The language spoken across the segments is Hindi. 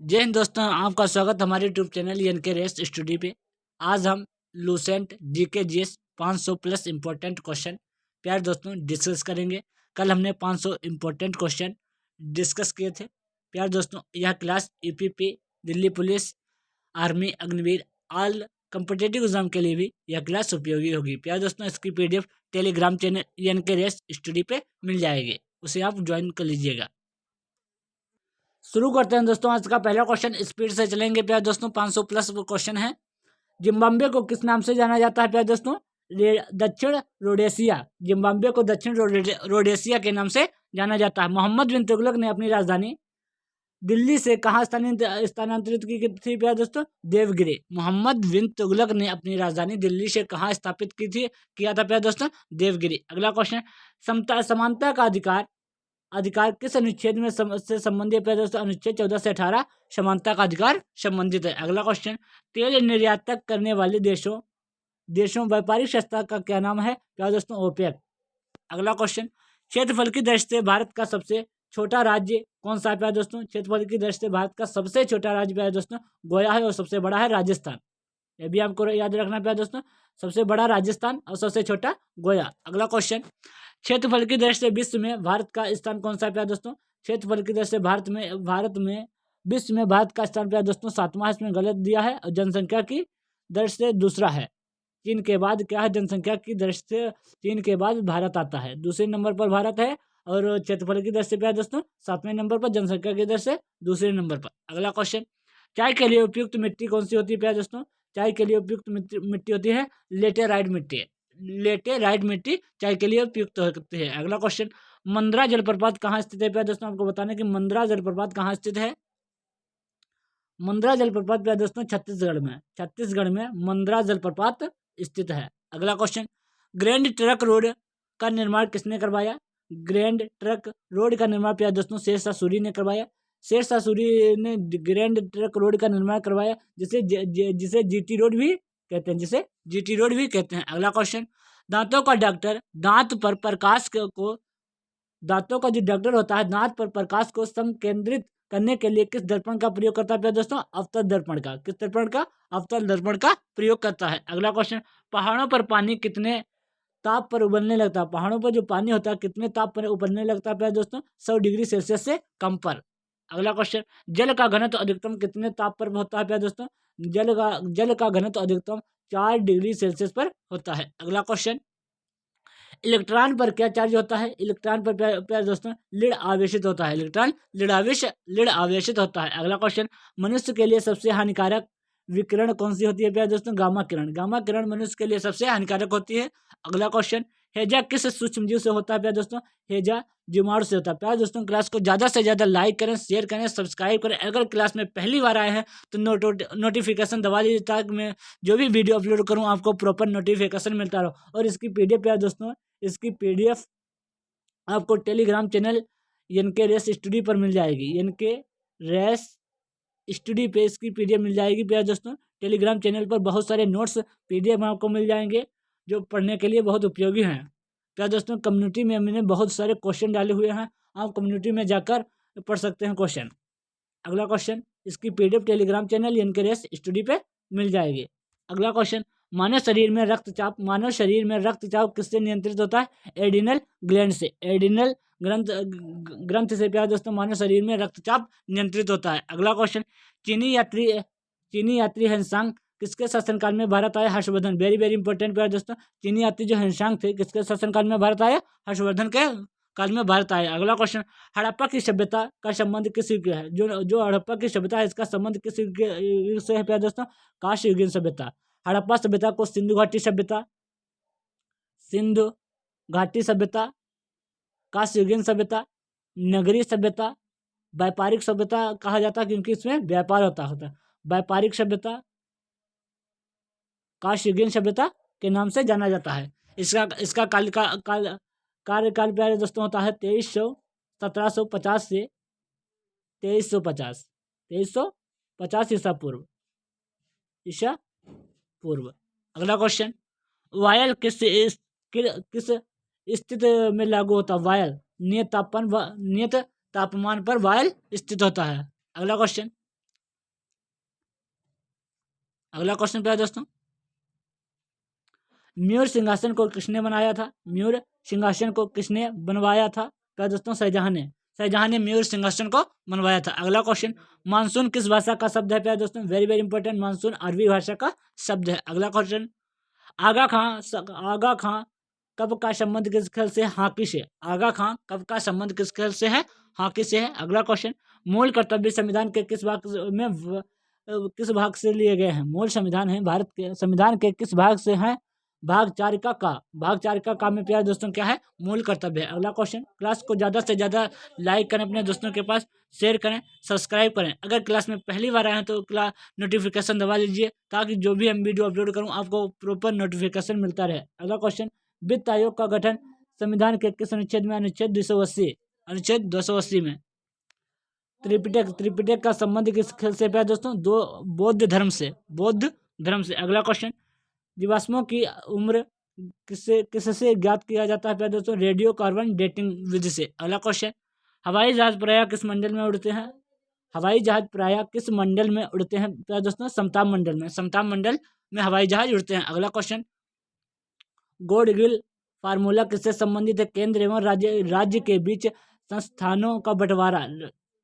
जय हिंद दोस्तों, आपका स्वागत हमारे यूट्यूब चैनल एन के रेस स्टडी पे। आज हम Lucent GK GS 500 plus important question प्यारे दोस्तों डिस्कस करेंगे। कल हमने 500 इम्पोर्टेंट क्वेश्चन डिस्कस किए थे। प्यारे दोस्तों, यह class UPP, Delhi police, army, Agniveer all competitive exam के लिए भी यह क्लास उपयोगी होगी। प्यारे दोस्तों, इसकी पीडीएफ टेलीग्राम चैनल एन के रेस स्टडी पे मिल जाएगी, उसे आप ज्वाइन कर लीजिएगा। शुरू करते हैं दोस्तों। आज का पहला क्वेश्चन स्पीड से चलेंगे प्यारे दोस्तों। 500 प्लस वो क्वेश्चन है। जिम्बाब्वे को किस नाम से जाना जाता है प्यारे दोस्तों? दक्षिण रोडेशिया। जिम्बाब्वे को दक्षिण रोडेशिया के नाम से जाना जाता है। मोहम्मद बिन तुगलक ने अपनी राजधानी दिल्ली से कहाँ स्थानांतरित की थी प्यारे दोस्तों? देवगिरी। मोहम्मद बिन तुगलक ने अपनी राजधानी दिल्ली से कहाँ स्थापित की थी किया था प्यारे दोस्तों? देवगिरी। अगला क्वेश्चन, समानता का अधिकार किस अनुच्छेद में से संबंधित है दोस्तों? अनुच्छेद 14 से 18 समानता का अधिकार संबंधित है। अगला क्वेश्चन, तेल निर्यातक करने वाले देशों व्यापारिक संस्था का क्या नाम है क्या दोस्तों? ओपेक। अगला क्वेश्चन, क्षेत्रफल की दृष्टि से भारत का सबसे छोटा राज्य कौन सा है प्यारे दोस्तों? क्षेत्रफल की दृष्टि से भारत का सबसे छोटा राज्य प्यारे दोस्तों गोया है और सबसे बड़ा है राजस्थान। ये भी आपको याद रखना प्यारे दोस्तों, सबसे बड़ा राजस्थान और सबसे छोटा गोया। अगला क्वेश्चन, क्षेत्रफल की दृष्टि से विश्व में भारत का स्थान कौन सा है प्यारे दोस्तों? क्षेत्रफल की दृष्टि से विश्व में भारत का स्थान प्यारे दोस्तों 7वां, इसमें गलत दिया है। और जनसंख्या की दृष्टि से दूसरा है। चीन के बाद क्या है? जनसंख्या की दृष्टि से चीन के बाद भारत आता है, दूसरे नंबर पर भारत है। और क्षेत्रफल की दृष्टि से प्यारे दोस्तों 7वें नंबर पर, जनसंख्या की दृष्टि से दूसरे नंबर पर। अगला क्वेश्चन, चाय के लिए उपयुक्त मिट्टी कौन सी होती है प्यारे दोस्तों? चाय के लिए उपयुक्त मिट्टी होती है लेटेराइट मिट्टी। लेटेराइट मिट्टी चाय के लिए उपयुक्त होती है। अगला क्वेश्चन, मंद्रा जलप्रपात कहाँ स्थित है प्यारे दोस्तों? आपको बताना कि मंद्रा जलप्रपात कहाँ स्थित है। मंद्रा जलप्रपात प्यारे दोस्तों छत्तीसगढ़ में मंद्रा जलप्रपात स्थित है। अगला क्वेश्चन, ग्रैंड ट्रक रोड का निर्माण किसने करवाया? ग्रैंड ट्रक रोड का निर्माण प्यारे दोस्तों शेरशाह सूरी ने करवाया। शेरशाह सूरी ने ग्रैंड ट्रक रोड का निर्माण करवाया, जिसे जीटी रोड भी कहते हैं, जिसे जीटी रोड भी कहते हैं। अगला क्वेश्चन, दांतों का डॉक्टर दांतों का जो डॉक्टर होता है दांत पर प्रकाश को संकेंद्रित करने के लिए किस दर्पण का प्रयोग करता है प्यारे दोस्तों? अवतल दर्पण का। किस दर्पण का? अवतल दर्पण का प्रयोग करता है। अगला क्वेश्चन, पहाड़ों पर पानी कितने ताप पर उबलने लगता है? पहाड़ों पर जो पानी होता है कितने ताप पर उबलने लगता है प्यारे दोस्तों? 100 डिग्री सेल्सियस से कम पर। अगला क्वेश्चन, जल का घनत्व अधिकतम कितने ताप पर होता है प्यारे दोस्तों? जल का घनत्व अधिकतम 4 डिग्री सेल्सियस पर होता है। अगला क्वेश्चन, इलेक्ट्रॉन पर क्या चार्ज होता है? इलेक्ट्रॉन पर प्यारे दोस्तों लीड आवेशित होता है। इलेक्ट्रॉन लीड आवेशित होता है। अगला क्वेश्चन, मनुष्य के लिए सबसे हानिकारक विकिरण कौन सी होती है प्यारे दोस्तों? गामा किरण। गामा किरण मनुष्य के लिए सबसे हानिकारक होती है। अगला क्वेश्चन, हैजा किस सूक्ष्म जीव से होता है प्यारे दोस्तों? हैजा जीवाणु से होता है। प्यारे दोस्तों, क्लास को ज़्यादा से ज़्यादा लाइक करें, शेयर करें, सब्सक्राइब करें। अगर क्लास में पहली बार आए हैं तो नोटिफिकेशन दबा लीजिए, ताकि मैं जो भी वीडियो अपलोड करूँ आपको प्रॉपर नोटिफिकेशन मिलता रहो। और इसकी पीडीएफ प्यारे दोस्तों, इसकी पीडीएफ आपको टेलीग्राम चैनल एन के रेस स्टडी पर मिल जाएगी। एन के रेस स्टडी पे इसकी पीडीएफ मिल जाएगी प्यारे दोस्तों। टेलीग्राम चैनल पर बहुत सारे नोट्स पीडीएफ आपको मिल जाएंगे, जो पढ़ने के लिए बहुत उपयोगी हैं। प्यारे दोस्तों, कम्युनिटी में हमने बहुत सारे क्वेश्चन डाले हुए हैं, आप कम्युनिटी में जाकर पढ़ सकते हैं क्वेश्चन। अगला क्वेश्चन, इसकी पीडीएफ टेलीग्राम चैनल एन के रेस स्टडी पे मिल जाएगी। अगला क्वेश्चन, मानव शरीर में रक्तचाप किससे नियंत्रित होता है? एडिनल ग्लैंड से। एडिनल ग्रंथ से प्यारे दोस्तों मानव शरीर में रक्तचाप नियंत्रित होता है। अगला क्वेश्चन, चीनी यात्री हेनसांग किसके शासनकाल में भारत आए? हर्षवर्धन। वेरी वेरी इंपॉर्टेंट प्यारे दोस्तों, चीनी यात्री जो हेनसांग थे किसके शासनकाल में भारत आए? हर्षवर्धन के काल में भारत आए। अगला क्वेश्चन, हड़प्पा की सभ्यता का संबंध किस युग है? जो हड़प्पा की सभ्यता है इसका संबंध किस युग से है प्यारे दोस्तों? कांस्य सभ्यता। हड़प्पा सभ्यता को सिंधु घाटी सभ्यता, कांस्य सभ्यता, नगरीय सभ्यता, व्यापारिक सभ्यता कहा जाता है, क्योंकि इसमें व्यापार होता है। व्यापारिक सभ्यता, कांस्य सभ्यता के नाम से जाना जाता है। इसका कार्यकाल प्यारे दोस्तों होता है 1750 से 2350 ईसा पूर्व। अगला क्वेश्चन, वायल किस स्थिति में लागू होता है? वायल नियत तापमान पर वायल स्थित होता है। अगला क्वेश्चन, अगला क्वेश्चन क्या है दोस्तों, मयूर सिंहासन को किसने बनाया था? मयूर सिंहासन को किसने बनवाया था? क्या दोस्तों, शाहजहां ने। शाहजहां ने मयूर सिंहासन को बनवाया था। अगला क्वेश्चन, मानसून किस भाषा का शब्द है? प्यारे दोस्तों, वेरी वेरी इंपॉर्टेंट, मानसून अरबी भाषा का शब्द है। अगला क्वेश्चन, आगा खां कब का संबंध किस खेल से? हॉकी से। आगा खां कब का संबंध किस खेल से है? हॉकी से है। अगला क्वेश्चन, मूल कर्तव्य संविधान के किस भाग में किस भाग से लिए गए हैं? मूल संविधान है भारत के संविधान के किस भाग से हैं? भाग चारिका का। भाग चारिका का में प्यारे दोस्तों क्या है? मूल कर्तव्य है। अगला क्वेश्चन, क्लास को ज़्यादा से ज़्यादा लाइक करें, अपने दोस्तों के पास शेयर करें, सब्सक्राइब करें। अगर क्लास में पहली बार आए हैं तो क्लास नोटिफिकेशन दबा लीजिए, ताकि जो भी हम वीडियो अपलोड करूं आपको प्रॉपर नोटिफिकेशन मिलता रहे। अगला क्वेश्चन, वित्त आयोग का गठन संविधान के किस अनुच्छेद में? अनुच्छेद 280। अनुच्छेद 280 में। त्रिपिटक का संबंध किस खेल से है दोस्तों? बौद्ध धर्म से। बौद्ध धर्म से। अगला क्वेश्चन, जीवाश्मों की उम्र किससे ज्ञात किया जाता है प्यारे दोस्तों? रेडियो कार्बन डेटिंग विधि से। अगला क्वेश्चन, हवाई जहाज प्रायः किस मंडल में उड़ते हैं? हवाई जहाज प्रायः किस मंडल में उड़ते हैं प्यारे दोस्तों? समताप मंडल में। समताप मंडल में हवाई जहाज उड़ते हैं। अगला क्वेश्चन, गोडगिल फार्मूला किससे संबंधित है? केंद्र एवं राज्य के बीच संस्थानों का बंटवारा।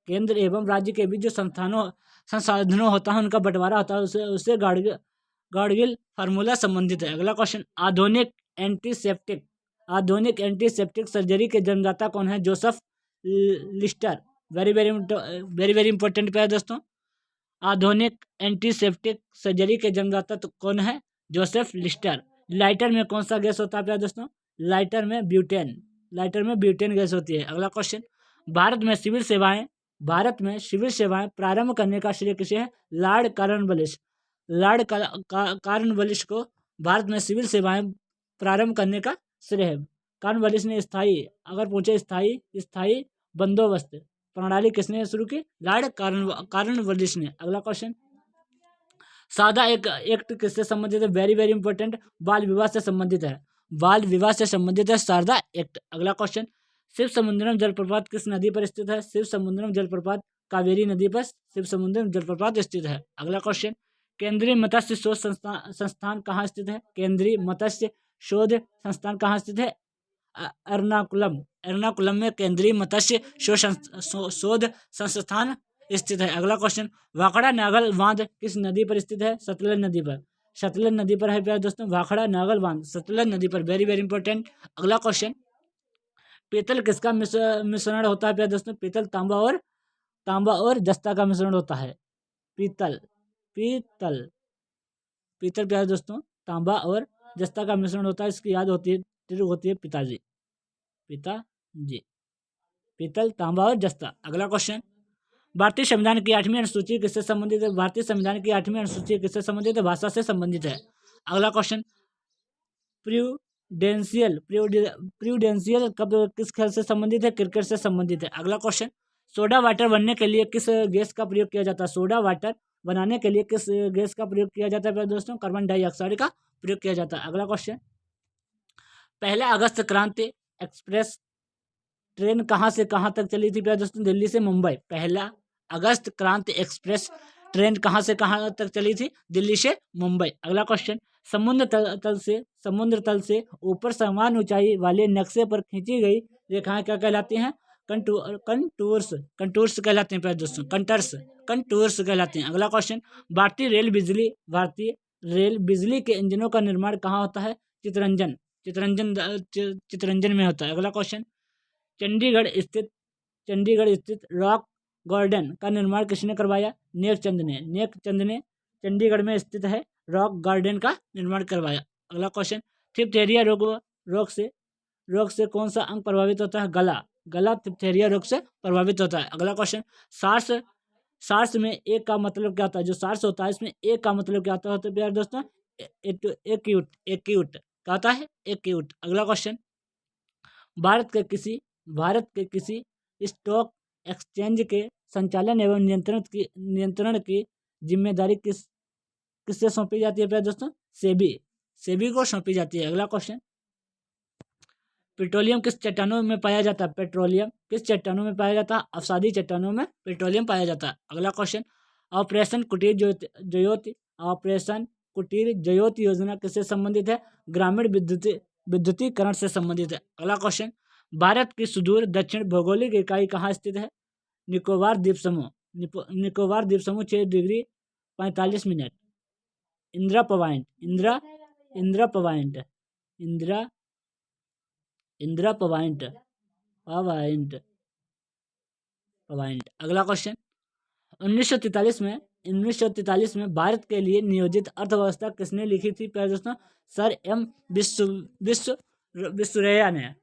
केंद्र एवं राज्य के बीच जो संसाधनों होता है उनका बंटवारा होता है, उससे गॉडगिल फार्मूला संबंधित है। अगला क्वेश्चन, आधुनिक एंटीसेप्टिक सर्जरी के जन्मदाता कौन है? Joseph Lister. Very very important पे है दोस्तों। आधुनिक एंटीसेप्टिक सर्जरी के जन्मदाता तो कौन है? Joseph Lister. लाइटर में कौन सा गैस होता है प्यारे दोस्तों? लाइटर में ब्यूटेन गैस होती है। अगला क्वेश्चन, भारत में सिविल सेवाएं प्रारंभ करने का श्रेय किसे है? Lord Cornwallis. कॉर्नवालिस को भारत में सिविल सेवाएं प्रारंभ करने का श्रेय है। कॉर्नवालिस ने स्थायी बंदोबस्त प्रणाली किसने शुरू की? लॉर्ड कॉर्नवालिस ने। अगला क्वेश्चन, सादा एक्ट किससे संबंधित है? वेरी वेरी इंपॉर्टेंट, बाल विवाह से संबंधित है। बाल विवाह से संबंधित है सारदा एक्ट। अगला क्वेश्चन, शिव समुद्रम जलप्रपात किस नदी पर स्थित है? शिव समुद्रम जलप्रपात कावेरी नदी पर शिव समुद्रम जलप्रपात स्थित है। अगला क्वेश्चन, केंद्रीय मत्स्य शोध संस्थान कहाँ स्थित है? केंद्रीय मत्स्य शोध संस्थान कहाँ स्थित है? एर्नाकुलम में केंद्रीय मत्स्य शोध संस्थान स्थित है। अगला क्वेश्चन, वाखड़ा नागल बांध किस नदी पर स्थित है? सतलज नदी पर। सतलज नदी पर है प्यारे दोस्तों वाखड़ा नागल बांध, सतलज नदी पर। Very very important. अगला क्वेश्चन, पीतल किसका मिश्रण होता है प्यारे दोस्तों? पीतल तांबा और जस्ता का मिश्रण होता है। पीतल प्यारे दोस्तों तांबा और जस्ता का मिश्रण होता है। इसकी याद होती है पिताजी। पीतल, तांबा और जस्ता। अगला क्वेश्चन, भारतीय संविधान की 8वीं अनुसूची किससे संबंधित है? भारतीय संविधान की 8वीं अनुसूची किससे संबंधित है? भाषा से संबंधित है। अगला क्वेश्चन, प्रूडेंशियल कब किस खेल से संबंधित है? क्रिकेट से संबंधित है। अगला क्वेश्चन, सोडा वाटर बनने के लिए किस गैस का प्रयोग किया जाता है? सोडा वाटर बनाने के लिए किस गैस का प्रयोग किया जाता है दोस्तों? कार्बन डाइऑक्साइड का प्रयोग किया जाता है। अगला क्वेश्चन, पहला अगस्त क्रांति एक्सप्रेस ट्रेन कहाँ से कहाँ तक चली थी प्यारे दोस्तों? दिल्ली से मुंबई। पहला अगस्त क्रांति एक्सप्रेस ट्रेन कहाँ से कहाँ तक चली थी? दिल्ली से मुंबई। अगला क्वेश्चन, समुद्र तल से ऊपर समान ऊंचाई वाले नक्शे पर खींची गई रेखाएं क्या कहलाती हैं? कंटूर्स कहलाते हैं प्यारे दोस्तों। कंटूर्स कहलाते हैं। अगला क्वेश्चन, भारतीय रेल बिजली के इंजनों का निर्माण कहाँ होता है? चितरंजन में होता है। अगला क्वेश्चन, चंडीगढ़ स्थित रॉक गार्डन का निर्माण किसने करवाया? नेकचंद ने चंडीगढ़ में स्थित है रॉक गार्डन का निर्माण करवाया। अगला क्वेश्चन, डिप्थीरिया रोग से कौन सा अंग प्रभावित होता है? गला डिप्थीरिया रोग से प्रभावित होता है। अगला क्वेश्चन, सार्स में एक का मतलब क्या होता है? जो सार्स होता है इसमें एक का मतलब क्या होता है प्यारे दोस्तों? एक्यूट क्या होता है? एक्यूट। अगला क्वेश्चन, भारत के किसी स्टॉक एक्सचेंज के संचालन एवं नियंत्रण की जिम्मेदारी किससे सौंपी जाती है प्यारे दोस्तों? सेबी को सौंपी जाती है। अगला क्वेश्चन, पेट्रोलियम किस चट्टानों में पाया जाता है? पेट्रोलियम किस चट्टानों में पाया जाता है? अवसादी चट्टानों में पेट्रोलियम पाया जाता है। अगला क्वेश्चन, ऑपरेशन कुटीर ज्योति ऑपरेशन कुटीर ज्योति योजना किससे संबंधित है? ग्रामीण विद्युतीकरण से संबंधित है। अगला क्वेश्चन, भारत की सुदूर दक्षिण भौगोलिक इकाई कहाँ स्थित है? निकोबार द्वीप समूह। निकोबार द्वीप समूह 6 degree 45 minute. Indira point, Indira point, Indira point, point. अगला क्वेश्चन, 1943 में भारत के लिए नियोजित अर्थव्यवस्था किसने लिखी थी? प्यारे दोस्तों, सर एम विश्वेश्वरैया ने।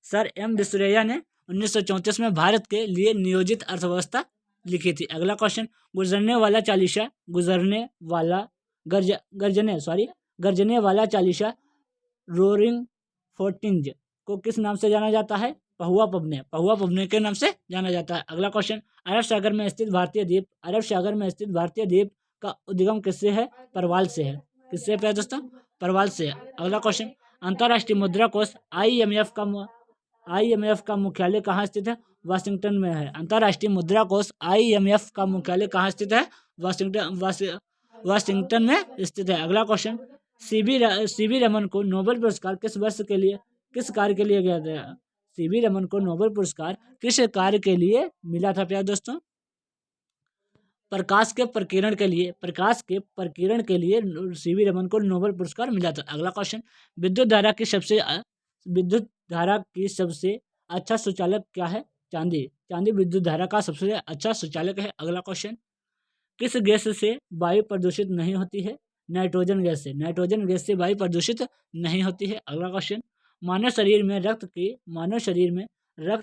सर एम विश्वेश्वरैया ने 1934 में भारत के लिए नियोजित अर्थव्यवस्था लिखी थी। अगला क्वेश्चन, गुजरने वाला चालीसा, गर्जने वाला चालीसा रोरिंग फोर्टिंज को किस नाम से जाना जाता है? पहुआ पबने के नाम से जाना जाता है। अगला क्वेश्चन, अरब सागर में स्थित भारतीय द्वीप का उद्गम किससे है? परवाल से है। किससे पे दोस्तों? परवाल से है। अगला क्वेश्चन, अंतर्राष्ट्रीय मुद्रा कोष IMF का मुख्यालय कहाँ स्थित है? वाशिंगटन में है। अंतर्राष्ट्रीय मुद्रा कोष IMF का मुख्यालय कहाँ स्थित है? वाशिंगटन में स्थित है। अगला क्वेश्चन, सीवी रमन को नोबेल पुरस्कार किस कार्य के लिए गया था? सीवी रमन को नोबेल पुरस्कार किस कार्य के लिए मिला था प्यारे दोस्तों? प्रकाश के प्रकीर्णन के लिए सीवी रमन को नोबेल पुरस्कार मिला था। अगला क्वेश्चन, विद्युत धारा की सबसे अच्छा सुचालक क्या है? चांदी विद्युत धारा का सबसे अच्छा सुचालक है। अगला क्वेश्चन, किस गैस से वायु प्रदूषित नहीं होती है? नाइट्रोजन गैस से वायु प्रदूषित नहीं होती है। अगला क्वेश्चन, मानव शरीर में रक्त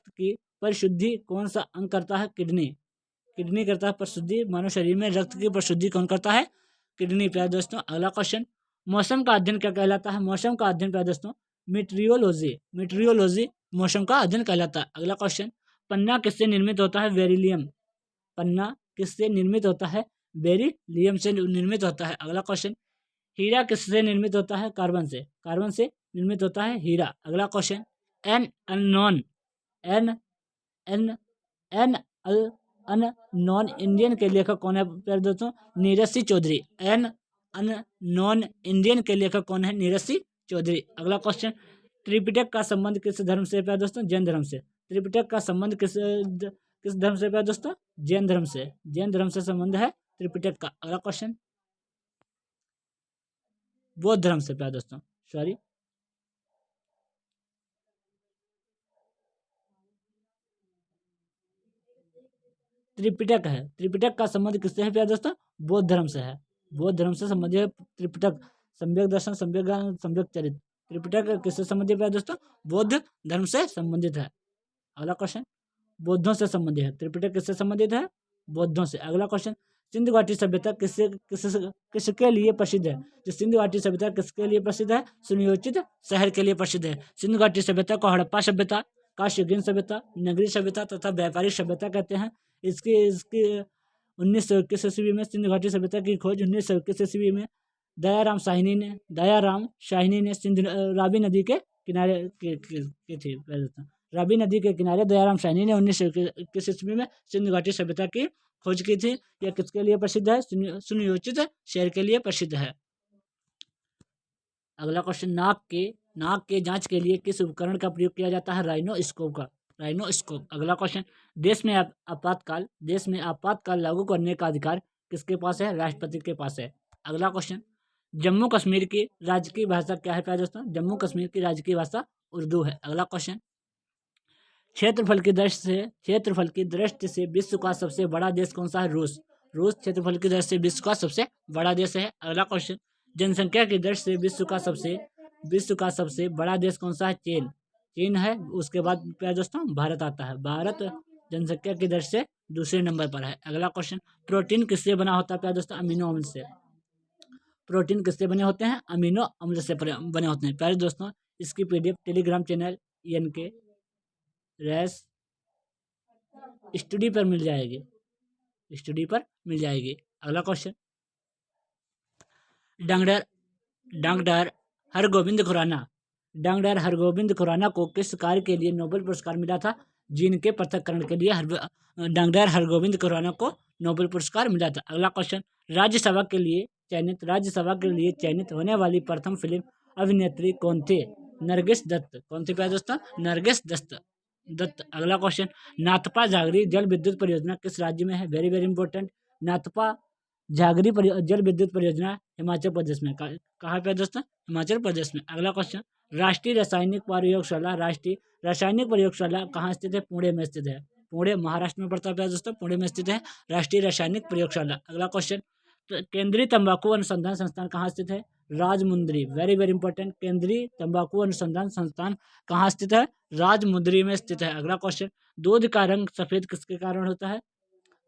की परिशुद्धि कौन सा अंग करता है? किडनी करता है परिशुद्धि। मानव शरीर में रक्त की परिशुद्धि कौन करता है? किडनी। प्यारे दोस्तों, अगला क्वेश्चन, मौसम का अध्ययन क्या कहलाता है? मौसम का अध्ययन प्यारे दोस्तों मीटरियोलॉजी मौसम का अध्ययन कहलाता है। अगला क्वेश्चन, पन्ना किससे निर्मित होता है? पन्ना किससे निर्मित होता है? बेरिलियम से निर्मित होता है। अगला क्वेश्चन, हीरा किससे निर्मित होता है? कार्बन से निर्मित होता है हीरा। अगला क्वेश्चन, अननोन इंडियन के लेखक कौन है प्यारे दोस्तों? नीरज सिंह चौधरी। अननोन इंडियन के लेखक कौन है? नीरज सिंह चौधरी। अगला क्वेश्चन, त्रिपिटक का संबंध किस धर्म से प्यारे दोस्तों? जैन धर्म से। त्रिपिटक का संबंध किस धर्म से प्यारे दोस्तों? जैन धर्म से संबंध है त्रिपिटक का। अगला क्वेश्चन, बौद्ध धर्म से प्यारे दोस्तों, त्रिपिटक का संबंध किससे है प्यारे दोस्तों? बौद्ध धर्म से है। बौद्ध धर्म से संबंधित है त्रिपिटक। सम्यक दर्शन, सम्यक ज्ञान, सम्यक चरित्र। त्रिपिटक किससे संबंधित है प्यारे दोस्तों? बौद्ध धर्म से संबंधित है। अगला क्वेश्चन, बौद्धों से संबंधित है। त्रिपिटक किससे संबंधित है? बौद्धों से। अगला क्वेश्चन, सिंधु घाटी सभ्यता किसके लिए प्रसिद्ध है? जो सिंधु घाटी सभ्यता किसके लिए प्रसिद्ध है? सुनियोजित शहर के लिए प्रसिद्ध है। सिंधु घाटी सभ्यता को हड़प्पा सभ्यता, काशीगंज सभ्यता, नगरी सभ्यता तथा व्यापारिक सभ्यता कहते हैं। इसकी 1921 ईस्वी में सिंधु घाटी सभ्यता की खोज 1921 ईस्वी में दयाराम शाहिनी ने सिंधु रावी नदी के किनारे की थी। रावी नदी के किनारे दयाराम शाहिनी ने 1921 ईस्वी में सिंधु घाटी सभ्यता की खोज की थी। यह किसके लिए प्रसिद्ध है? सुनियोजित शहर के लिए प्रसिद्ध है। अगला क्वेश्चन, नाक के जांच के लिए किस उपकरण का प्रयोग किया जाता है? राइनोस्कोप का। अगला क्वेश्चन, देश में आपातकाल लागू करने का अधिकार किसके पास है? राष्ट्रपति के पास है। अगला क्वेश्चन, जम्मू कश्मीर की राजकीय भाषा क्या है प्यारे दोस्तों? जम्मू कश्मीर की राजकीय भाषा उर्दू है। अगला क्वेश्चन, क्षेत्रफल की दृष्टि से विश्व का सबसे बड़ा देश कौन सा है? रूस क्षेत्रफल की दृष्टि से विश्व का सबसे बड़ा देश है। अगला क्वेश्चन, जनसंख्या की दृष्टि से विश्व का सबसे बड़ा देश कौन सा है? चीन है। उसके बाद प्यारे दोस्तों भारत आता है। भारत जनसंख्या की दृष्टि से दूसरे नंबर पर है। अगला क्वेश्चन, प्रोटीन किससे बना होता है प्यारे दोस्तों? अमीनो अम्ल से। प्रोटीन किससे बने होते हैं? अमीनो अम्ल से बने होते हैं। प्यारे दोस्तों, इसकी PDF Telegram channel NK race study पर मिल जाएगी। अगला क्वेश्चन, डॉक्टर हरगोविंद खुराना को किस कार्य के लिए नोबेल पुरस्कार मिला था? जीन के पृथक्करण के लिए डॉक्टर हरगोविंद खुराना को नोबेल पुरस्कार मिला था। अगला क्वेश्चन, राज्यसभा के लिए चयनित राज्यसभा के लिए चयनित होने वाली प्रथम फिल्म अभिनेत्री कौन थे? नरगिस दत्त। कौन थी प्यारे दोस्तों? नरगिस दत्त। अगला क्वेश्चन, नाथपा झागरी जल विद्युत परियोजना किस राज्य में है? Very very important. Nathpa Jhakri जल विद्युत परियोजना हिमाचल प्रदेश में। कहाँ पे दोस्तों? हिमाचल प्रदेश में। अगला क्वेश्चन, राष्ट्रीय रासायनिक प्रयोगशाला कहाँ स्थित है? पुणे में स्थित है। पुणे महाराष्ट्र में पड़ता है दोस्तों, पुणे में स्थित है राष्ट्रीय रासायनिक प्रयोगशाला। अगला क्वेश्चन, केंद्रीय तंबाकू अनुसंधान संस्थान कहाँ स्थित है? राजमुंदरी। Very very important. केंद्रीय तंबाकू अनुसंधान संस्थान कहाँ स्थित है? राजमुंदरी में स्थित है। अगला क्वेश्चन, दूध का रंग सफेद किसके कारण होता है?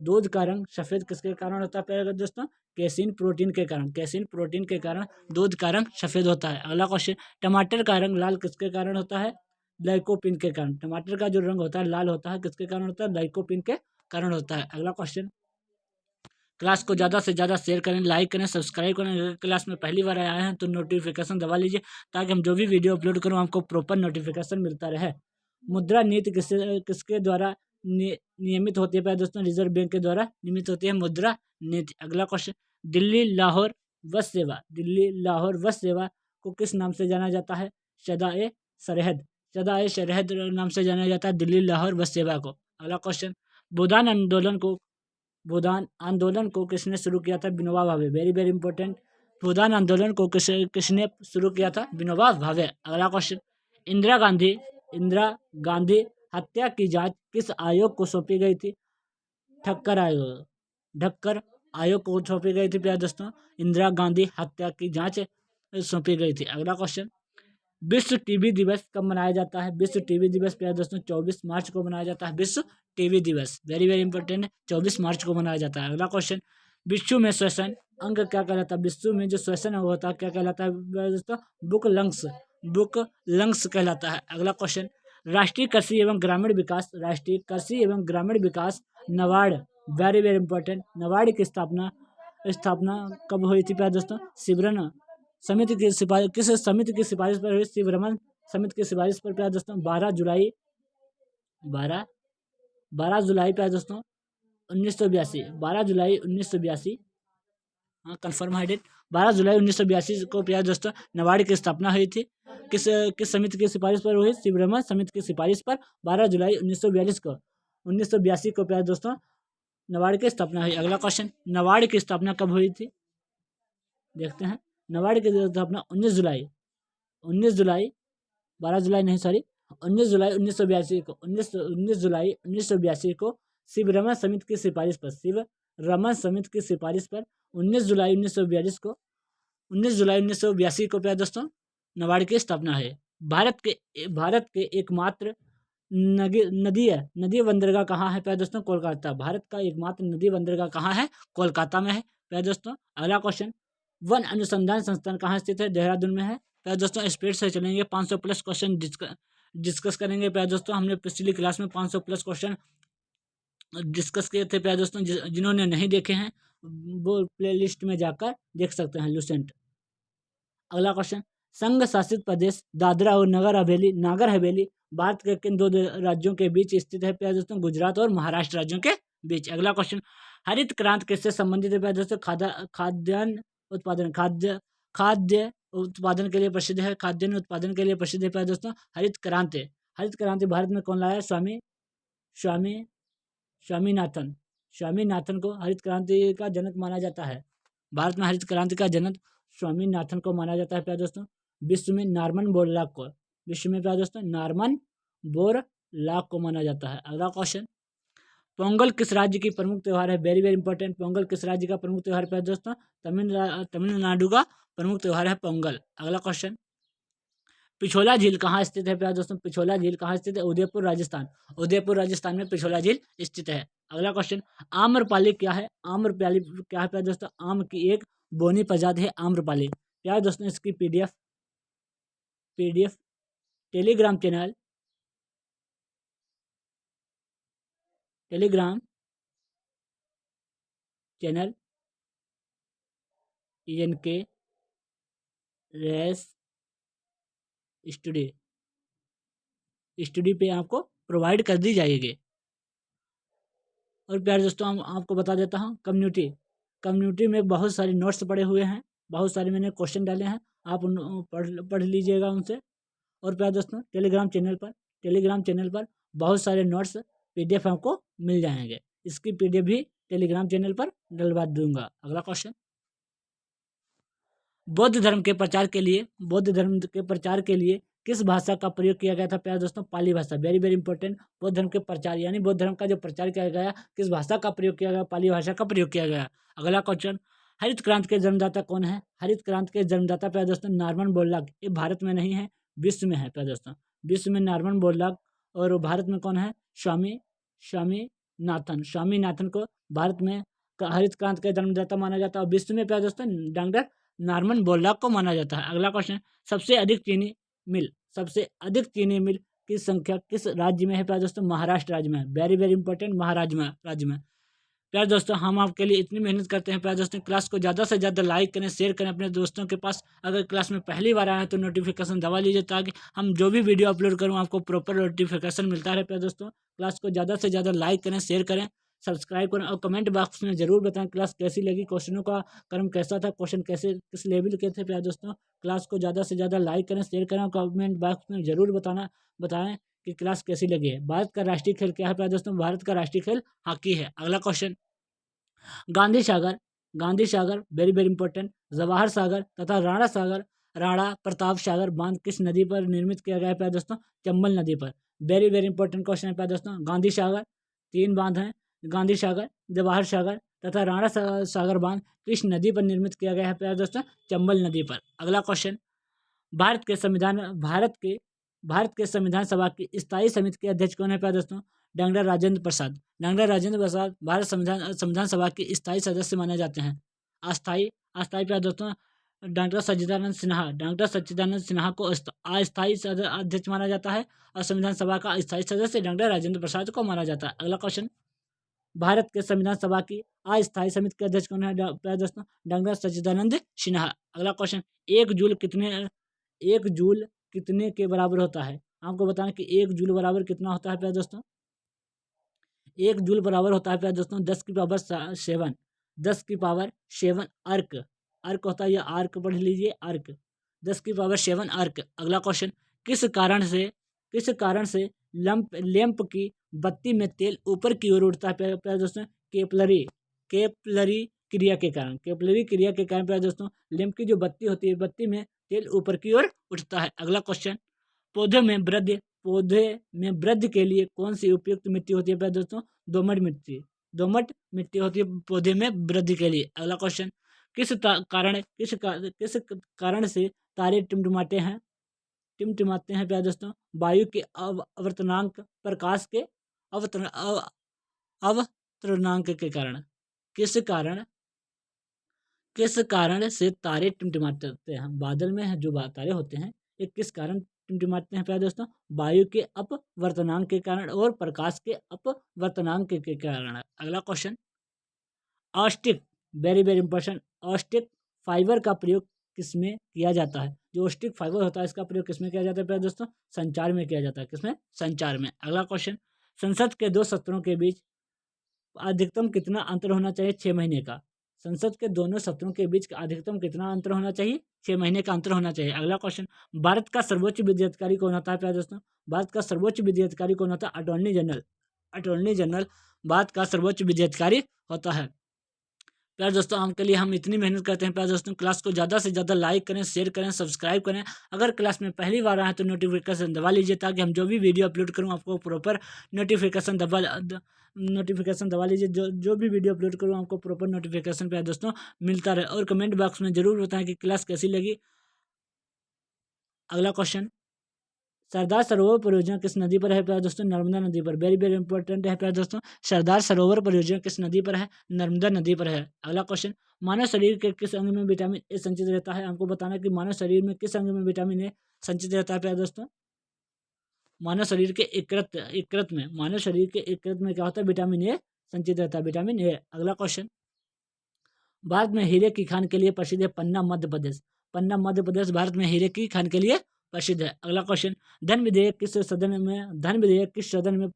दूध का रंग सफेद किसके कारण होता है प्यारे दोस्तों? केसिन प्रोटीन के कारण। केसिन प्रोटीन के कारण दूध का रंग सफेद होता है। अगला क्वेश्चन, टमाटर का रंग लाल किसके कारण होता है? लाइकोपिन के कारण। टमाटर का जो रंग होता है लाल होता है, किसके कारण होता है? लाइकोपिन के कारण होता है। अगला क्वेश्चन, क्लास को ज़्यादा से ज़्यादा शेयर करें, लाइक करें, सब्सक्राइब करें। अगर क्लास में पहली बार आए हैं तो नोटिफिकेशन दबा लीजिए ताकि हम जो भी वीडियो अपलोड करूँ आपको प्रॉपर नोटिफिकेशन मिलता रहे। मुद्रा नीति किसके द्वारा नियमित होती है प्यारे दोस्तों? रिजर्व बैंक के द्वारा नियमित होती है मुद्रा नीति। अगला क्वेश्चन, दिल्ली लाहौर बस सेवा। दिल्ली लाहौर बस सेवा को किस नाम से जाना जाता है? सदाए सरहद। सदाए सरहद नाम से जाना जाता है दिल्ली लाहौर बस सेवा को। अगला क्वेश्चन, भूदान आंदोलन को किसने शुरू किया था? Vinoba Bhave. Very very important. भूदान आंदोलन को किसने शुरू किया था? विनोबा भावे। अगला क्वेश्चन, इंदिरा गांधी हत्या की जांच किस आयोग को सौंपी गई थी? ठक्कर आयोग को सौंपी गई थी प्यारे दोस्तों। इंदिरा गांधी हत्या की जांच सौंपी गई थी। अगला क्वेश्चन, विश्व टीबी दिवस कब मनाया जाता है? विश्व टीबी दिवस प्यारे दोस्तों 24 मार्च को मनाया जाता है। विश्व टीबी दिवस वेरी वेरी इंपॉर्टेंट है, 24 मार्च को मनाया जाता है। अगला क्वेश्चन, विश्व में श्वसन अंग क्या कहलाता है? विश्व में जो श्वसन अंग होता है क्या कहलाता है दोस्तों? बुक लंग्स कहलाता है। अगला क्वेश्चन, राष्ट्रीय कृषि एवं ग्रामीण विकास NABARD. Very very important. NABARD की स्थापना कब हुई थी प्यारे दोस्तों? शिवरमन समिति की सिफारिश किस समिति की सिफारिश पर हुई? शिवरमन समिति की सिफारिश पर प्यारे दोस्तों 12 जुलाई प्यारे दोस्तों 1982। 12 जुलाई 1982। हाँ कंफर्म है डेट। 12 जुलाई 1982 को प्यारे दोस्तों नाबार्ड की स्थापना हुई थी। किस किस समिति की सिफारिश पर हुई? शिवरमन समिति की सिफारिश पर 12 जुलाई 1982 को प्यारे दोस्तों नाबार्ड की स्थापना हुई। अगला क्वेश्चन, नाबार्ड की स्थापना कब हुई थी? देखते हैं। नाबार्ड की स्थापना 19 जुलाई 12 जुलाई नहीं सॉरी 19 जुलाई 1982 को 19 जुलाई 1982 को शिवरमन समिति की सिफारिश पर 19 जुलाई 1982 को प्यारे दोस्तों नाबार्ड की स्थापना है। भारत के एकमात्र नदी बंदरगाह कहाँ है प्यारे दोस्तों? कोलकाता। भारत का एकमात्र नदी बंदरगाह कहाँ है? कोलकाता में है प्यारे दोस्तों। अगला क्वेश्चन, वन अनुसंधान संस्थान कहाँ स्थित है? देहरादून में है प्यारे दोस्तों। स्पीड से चलेंगे, 500 प्लस क्वेश्चन डिस्कस करेंगे प्यारे दोस्तों। हमने पिछली क्लास में 500 प्लस क्वेश्चन डिस्कस किए थे प्यारे दोस्तों। जिन्होंने नहीं देखे हैं वो प्लेलिस्ट में जाकर देख सकते हैं लूसेंट। अगला क्वेश्चन, संघ शासित प्रदेश दादरा और नागर हवेली भारत के किन दो राज्यों के बीच स्थित है प्यारे दोस्तों? गुजरात और महाराष्ट्र राज्यों के बीच। अगला क्वेश्चन, हरित क्रांति किससे संबंधित है प्यारे दोस्तों? खाद्यान्न उत्पादन के लिए प्रसिद्ध है। खाद्यान्न उत्पादन के लिए प्रसिद्ध है प्यारे दोस्तों हरित क्रांति भारत में कौन लाया? स्वामीनाथन को हरित क्रांति का जनक माना जाता है। भारत में हरित क्रांति का जनक स्वामीनाथन को माना जाता है प्यारे दोस्तों। विश्व में नॉर्मन बोरलॉग को माना जाता है। अगला क्वेश्चन, पोंगल किस राज्य की प्रमुख त्योहार है? Very very important. पोंगल किस राज्य का प्रमुख त्योहार है दोस्तों? तमिलनाडु का प्रमुख त्योहार है पोंगल। अगला क्वेश्चन, पिछोला झील कहाँ स्थित है प्यारे दोस्तों? पिछोला झील कहाँ स्थित है? उदयपुर राजस्थान में पिछोला झील स्थित है। अगला क्वेश्चन, आम्रपाली क्या है? प्यारे दोस्तों? आम की एक बोनी प्रजाति है आम्रपाली। प्यारे दोस्तों इसकी PDF Telegram channel ENK race study पे आपको प्रोवाइड कर दी जाएगी। और प्यारे दोस्तों हम आपको बता देता हूँ, कम्युनिटी में बहुत सारे नोट्स पड़े हुए हैं, बहुत सारे मैंने क्वेश्चन डाले हैं, आप उन पढ़ लीजिएगा उनसे। और प्यारे दोस्तों टेलीग्राम चैनल पर बहुत सारे नोट्स PDF आपको मिल जाएंगे, इसकी PDF भी टेलीग्राम चैनल पर डलवा दूंगा। अगला क्वेश्चन, बौद्ध धर्म के प्रचार के लिए किस भाषा का प्रयोग किया गया था? प्यारे दोस्तों, पाली भाषा। Very very important. बौद्ध धर्म के प्रचार यानी बौद्ध धर्म का जो प्रचार किया गया, किस भाषा का प्रयोग किया गया? पाली भाषा का प्रयोग किया गया। अगला क्वेश्चन, हरित क्रांति के जन्मदाता कौन है? हरित क्रांति के जन्मदाता प्यारे दोस्तों नॉर्मन बोरलॉग। ये भारत में नहीं है, विश्व में है प्यारे दोस्तों। विश्व में नॉर्मन बोरलॉग, और भारत में कौन है? स्वामीनाथन को भारत में हरित क्रांति का जन्मदाता माना जाता है, और विश्व में प्यारे दोस्तों डॉक्टर नॉर्मन बोरलॉग को माना जाता है। अगला क्वेश्चन, सबसे अधिक चीनी मिल की संख्या किस राज्य में है? प्यारे दोस्तों, महाराष्ट्र राज्य में है। वेरी वेरी इंपॉर्टेंट, महाराष्ट्र राज्य में। प्यारे दोस्तों, हम आपके लिए इतनी मेहनत करते हैं प्यारे दोस्तों, क्लास को ज़्यादा से ज़्यादा लाइक करें, शेयर करें अपने दोस्तों के पास। अगर क्लास में पहली बार आए हैं तो नोटिफिकेशन दबा लीजिए, ताकि हम जो भी वीडियो अपलोड करूँ आपको प्रॉपर नोटिफिकेशन मिलता रहे। प्यारे दोस्तों, क्लास को ज़्यादा से ज़्यादा लाइक करें, शेयर करें, सब्सक्राइब करें, और कमेंट बॉक्स में जरूर बताएं क्लास कैसी लगी, क्वेश्चनों का क्रम कैसा था, क्वेश्चन कैसे किस लेवल के थे। प्यारे दोस्तों, क्लास को ज़्यादा से ज़्यादा लाइक करें, शेयर करें, और कमेंट बॉक्स में जरूर बताएं कि क्लास कैसी लगी है। भारत का राष्ट्रीय खेल क्या है? प्यारे दोस्तों, भारत का राष्ट्रीय खेल हॉकी है। अगला question, Gandhi Sagar very very important, Jawahar Sagar तथा राणा प्रताप सागर बांध किस नदी पर निर्मित किया गया है? प्यारे दोस्तों, चंबल नदी पर। वेरी वेरी इंपॉर्टेंट क्वेश्चन है प्यारे दोस्तों। गांधी सागर 3 बांध हैं, गांधी सागर, जवाहर सागर तथा राणा सागर बांध किस नदी पर निर्मित किया गया है? प्यारे दोस्तों, चंबल नदी पर। अगला क्वेश्चन, भारत के संविधान सभा की स्थायी समिति के अध्यक्ष कौन है? प्यारे दोस्तों, डॉक्टर राजेंद्र प्रसाद भारत संविधान सभा के स्थायी सदस्य माने जाते हैं। अस्थायी प्यारे दोस्तों डॉक्टर सच्चिदानंद सिन्हा को अस्थायी अध्यक्ष माना जाता है, और संविधान सभा का स्थायी सदस्य डॉक्टर राजेंद्र प्रसाद को माना जाता है। अगला क्वेश्चन, भारत के संविधान सभा की अस्थायी समिति के अध्यक्ष कौन है? प्यारे दोस्तों, डॉक्टर सच्चिदानंद सिन्हा। अगला क्वेश्चन, एक जूल कितने के बराबर होता है? आपको बताना कि 1 जूल बराबर कितना होता है? प्यारे दोस्तों, 1 जूल बराबर होता है प्यारे दोस्तों 10 की पावर 7 अर्क होता है, या आर्क पढ़ लीजिए, आर्क 10 की पावर 7 अर्क। अगला क्वेश्चन, किस कारण से लैंप की बत्ती में तेल ऊपर की ओर उठता है? प्यारे दोस्तों, केपलरी क्रिया के कारण प्यारे दोस्तों लैंप की जो बत्ती होती है, बत्ती में तेल ऊपर की ओर उठता है। अगला क्वेश्चन, पौधे में वृद्धि के लिए कौन सी उपयुक्त मिट्टी होती है? प्यारे दोस्तों, दोमट मिट्टी होती है पौधे में वृद्धि के लिए। अगला क्वेश्चन, किस कारण से तारे टिमटिमाते हैं? प्यारे दोस्तों, वायु के अवर्तनांक, प्रकाश के अवतरणांक के कारण। किस कारण से तारे टिमटिमाते हैं? बादल में जो तारे होते हैं, ये किस कारण टिमटिमाते हैं? प्यारे दोस्तों, वायु के अपवर्तनांक के कारण और प्रकाश के अपवर्तनांक के कारण। अगला question, optic very very important, optic fibre का प्रयोग किसमें किया जाता है? जो ऑस्टिक फाइबर होता है, इसका प्रयोग किसमें किया जाता है? प्यारे दोस्तों, संचार में किया जाता है। किसमें? संचार में। अगला क्वेश्चन, संसद के 2 सत्रों के बीच अधिकतम कितना अंतर होना चाहिए? 6 महीने का। संसद के दोनों सत्रों के बीच अधिकतम कितना अंतर होना चाहिए? 6 महीने का अंतर होना चाहिए। अगला क्वेश्चन, भारत का सर्वोच्च विधि अधिकारी कौन होता है? प्यारे दोस्तों, भारत का सर्वोच्च विधि अधिकारी कौन होता है? अटॉर्नी जनरल भारत का सर्वोच्च विधि अधिकारी होता है। प्यारे दोस्तों, हम इतनी मेहनत करते हैं प्यारे दोस्तों, क्लास को ज़्यादा से ज़्यादा लाइक करें, शेयर करें, सब्सक्राइब करें। अगर क्लास में पहली बार आए तो नोटिफिकेशन दबा लीजिए, ताकि हम जो भी वीडियो अपलोड करूं आपको प्रॉपर नोटिफिकेशन दबा लीजिए। जो भी वीडियो अपलोड करूं आपको प्रॉपर नोटिफिकेशन प्यारे दोस्तों मिलता रहे। और कमेंट बॉक्स में जरूर बताएं कि क्लास कैसी लगी। अगला क्वेश्चन, सरदार सरोवर परियोजना किस नदी पर है? प्यारे दोस्तों, नर्मदा नदी पर। वेरी वेरी इंपॉर्टेंट है प्यारे दोस्तों, सरदार सरोवर परियोजना किस नदी पर है? नर्मदा नदी पर है। अगला क्वेश्चन, मानव शरीर के किस अंग में विटामिन ए संचित रहता है? आपको बताना कि मानव शरीर में किस अंग में विटामिन ए संचित रहता है? प्यारे दोस्तों, मानव शरीर के यकृत में क्या होता है? विटामिन ए संचित रहता है, विटामिन ए। अगला क्वेश्चन, भारत में हीरे की खान के लिए प्रसिद्ध है पन्ना मध्य प्रदेश भारत में हीरे की खान के लिए प्रसिद्ध है। अगला क्वेश्चन, धन विधेयक किस सदन में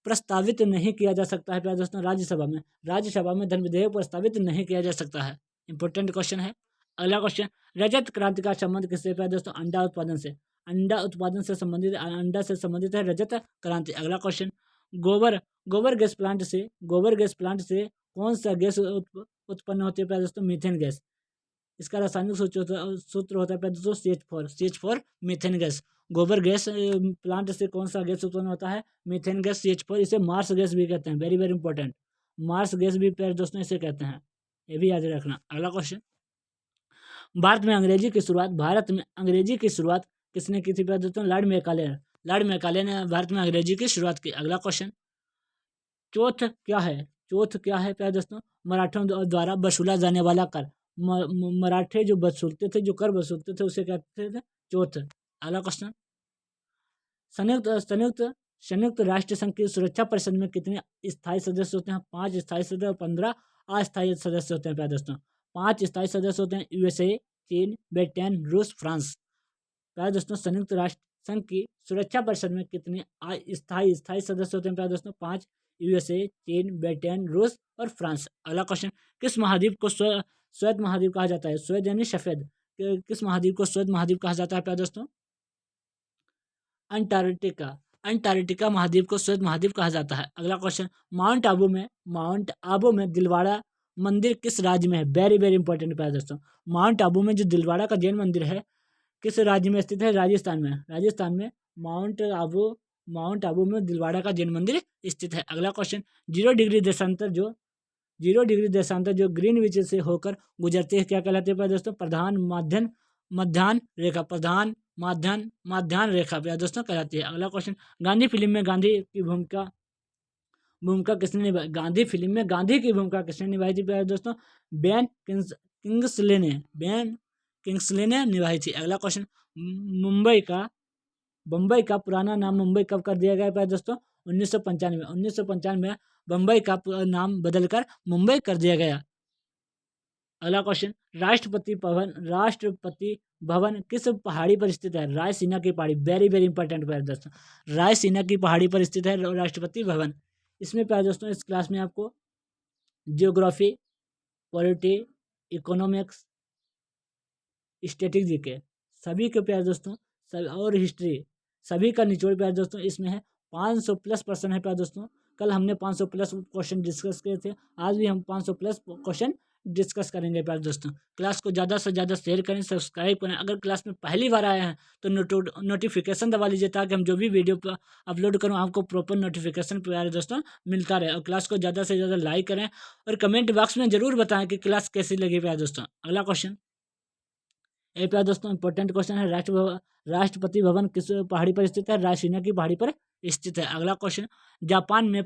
प्रस्तावित नहीं किया जा सकता है प्यारे दोस्तों राज्यसभा में धन विधेयक प्रस्तावित नहीं किया जा सकता है। इंपॉर्टेंट क्वेश्चन है। अगला क्वेश्चन, रजत क्रांति का संबंध किससे प्यारे दोस्तों? अंडा उत्पादन से। अंडा उत्पादन से संबंधित, अंडा से संबंधित है रजत क्रांति। अगला क्वेश्चन, गोबर गैस प्लांट से कौन सा गैस उत्पन्न होती है प्यारे दोस्तों? Methane gas. इसका रासायनिक सूत्र होता है प्यारे दोस्तों CH4 मीथेन गैस। गोबर गैस प्लांट से कौन सा गैस उत्पन्न होता है? Methane gas CH4। इसे मार्स गैस भी कहते हैं, very very important. Marsh gas भी प्यारे दोस्तों इसे कहते हैं, ये भी याद रखना। अगला क्वेश्चन, भारत में अंग्रेजी की शुरुआत किसने की थी प्यारे दोस्तों? लॉर्ड मैकाले ने भारत में अंग्रेजी की शुरुआत की। अगला क्वेश्चन, चौथ क्या है प्यारे दोस्तों? मराठों द्वारा वसूला जाने वाला कर। मराठे जो कर वसूलते थे उसे कहते थे चौथ। अगला क्वेश्चन, संयुक्त राष्ट्र संघ की सुरक्षा परिषद में कितने स्थायी सदस्य होते हैं? 5 स्थायी सदस्य और 15 अस्थायी सदस्य होते हैं प्यारे दोस्तों। 5 स्थायी सदस्य होते हैं USA, चीन, ब्रिटेन, रूस, फ्रांस। प्यारे दोस्तों, संयुक्त राष्ट्र संघ की सुरक्षा परिषद में कितने स्थायी सदस्य होते हैं प्यारे दोस्तों? 5। USA, चीन, ब्रिटेन, रूस और फ्रांस। अगला क्वेश्चन, किस महाद्वीप को श्वेत महाद्वीप कहा जाता है? श्वेत यानी सफेद। किस महाद्वीप को श्वेत महाद्वीप कहा जाता है प्यारे दोस्तों? अंटार्कटिका महाद्वीप को श्वेत महाद्वीप कहा जाता है। अगला क्वेश्चन, माउंट आबू में दिलवाड़ा मंदिर किस राज्य में है? वेरी वेरी इंपॉर्टेंट प्यारे दोस्तों। माउंट आबू में जो दिलवाड़ा का जैन मंदिर है किस राज्य में स्थित है? राजस्थान में माउंट आबू में दिलवाड़ा का जैन मंदिर स्थित है। अगला क्वेश्चन, 0 डिग्री देशांतर जो ग्रीनविच से होकर गुजरती है क्या कहलाती है प्यारे दोस्तों? प्रधान माध्यान्ह रेखा प्यारे दोस्तों कहलाती है। अगला क्वेश्चन, गांधी फिल्म में गांधी की भूमिका किसने निभाई? गांधी फिल्म में गांधी की भूमिका किसने निभाई थी प्यारे दोस्तों? बेन किंग्सले ने निभाई थी। अगला क्वेश्चन, बम्बई का पुराना नाम मुंबई कब कर दिया गया प्यारे दोस्तों? 1995 में बम्बई का नाम बदलकर मुंबई कर दिया गया। अगला क्वेश्चन, राष्ट्रपति भवन किस पहाड़ी पर स्थित है? रायसीना की पहाड़ी। वेरी वेरी इंपॉर्टेंट प्यारे दोस्तों, रायसीना की पहाड़ी पर स्थित है राष्ट्रपति भवन। इसमें प्यारे दोस्तों इस क्लास में आपको geography, polity, economics, static GK सभी के प्यारे दोस्तों और हिस्ट्री सभी का निचोड़ प्यारे दोस्तों इसमें है। 500 प्लस पर्सन है प्यारे दोस्तों। कल हमने 500 प्लस क्वेश्चन डिस्कस किए थे, आज भी हम 500 प्लस क्वेश्चन डिस्कस करेंगे प्यारे दोस्तों। क्लास को ज़्यादा से ज़्यादा शेयर करें, सब्सक्राइब करें। अगर क्लास में पहली बार आए हैं तो नोटिफिकेशन दबा लीजिए ताकि हम जो भी वीडियो अपलोड करूं आपको प्रॉपर नोटिफिकेशन प्यारे दोस्तों मिलता रहे। और क्लास को ज़्यादा से ज़्यादा लाइक करें और कमेंट बॉक्स में ज़रूर बताएं कि क्लास कैसी लगी प्यारे दोस्तों। अगला क्वेश्चन, ये प्यारे दोस्तों इंपॉर्टेंट क्वेश्चन है, राष्ट्रपति भवन किस पहाड़ी पर स्थित है? रायसीना की पहाड़ी पर स्थित है। अगला क्वेश्चन, जापान में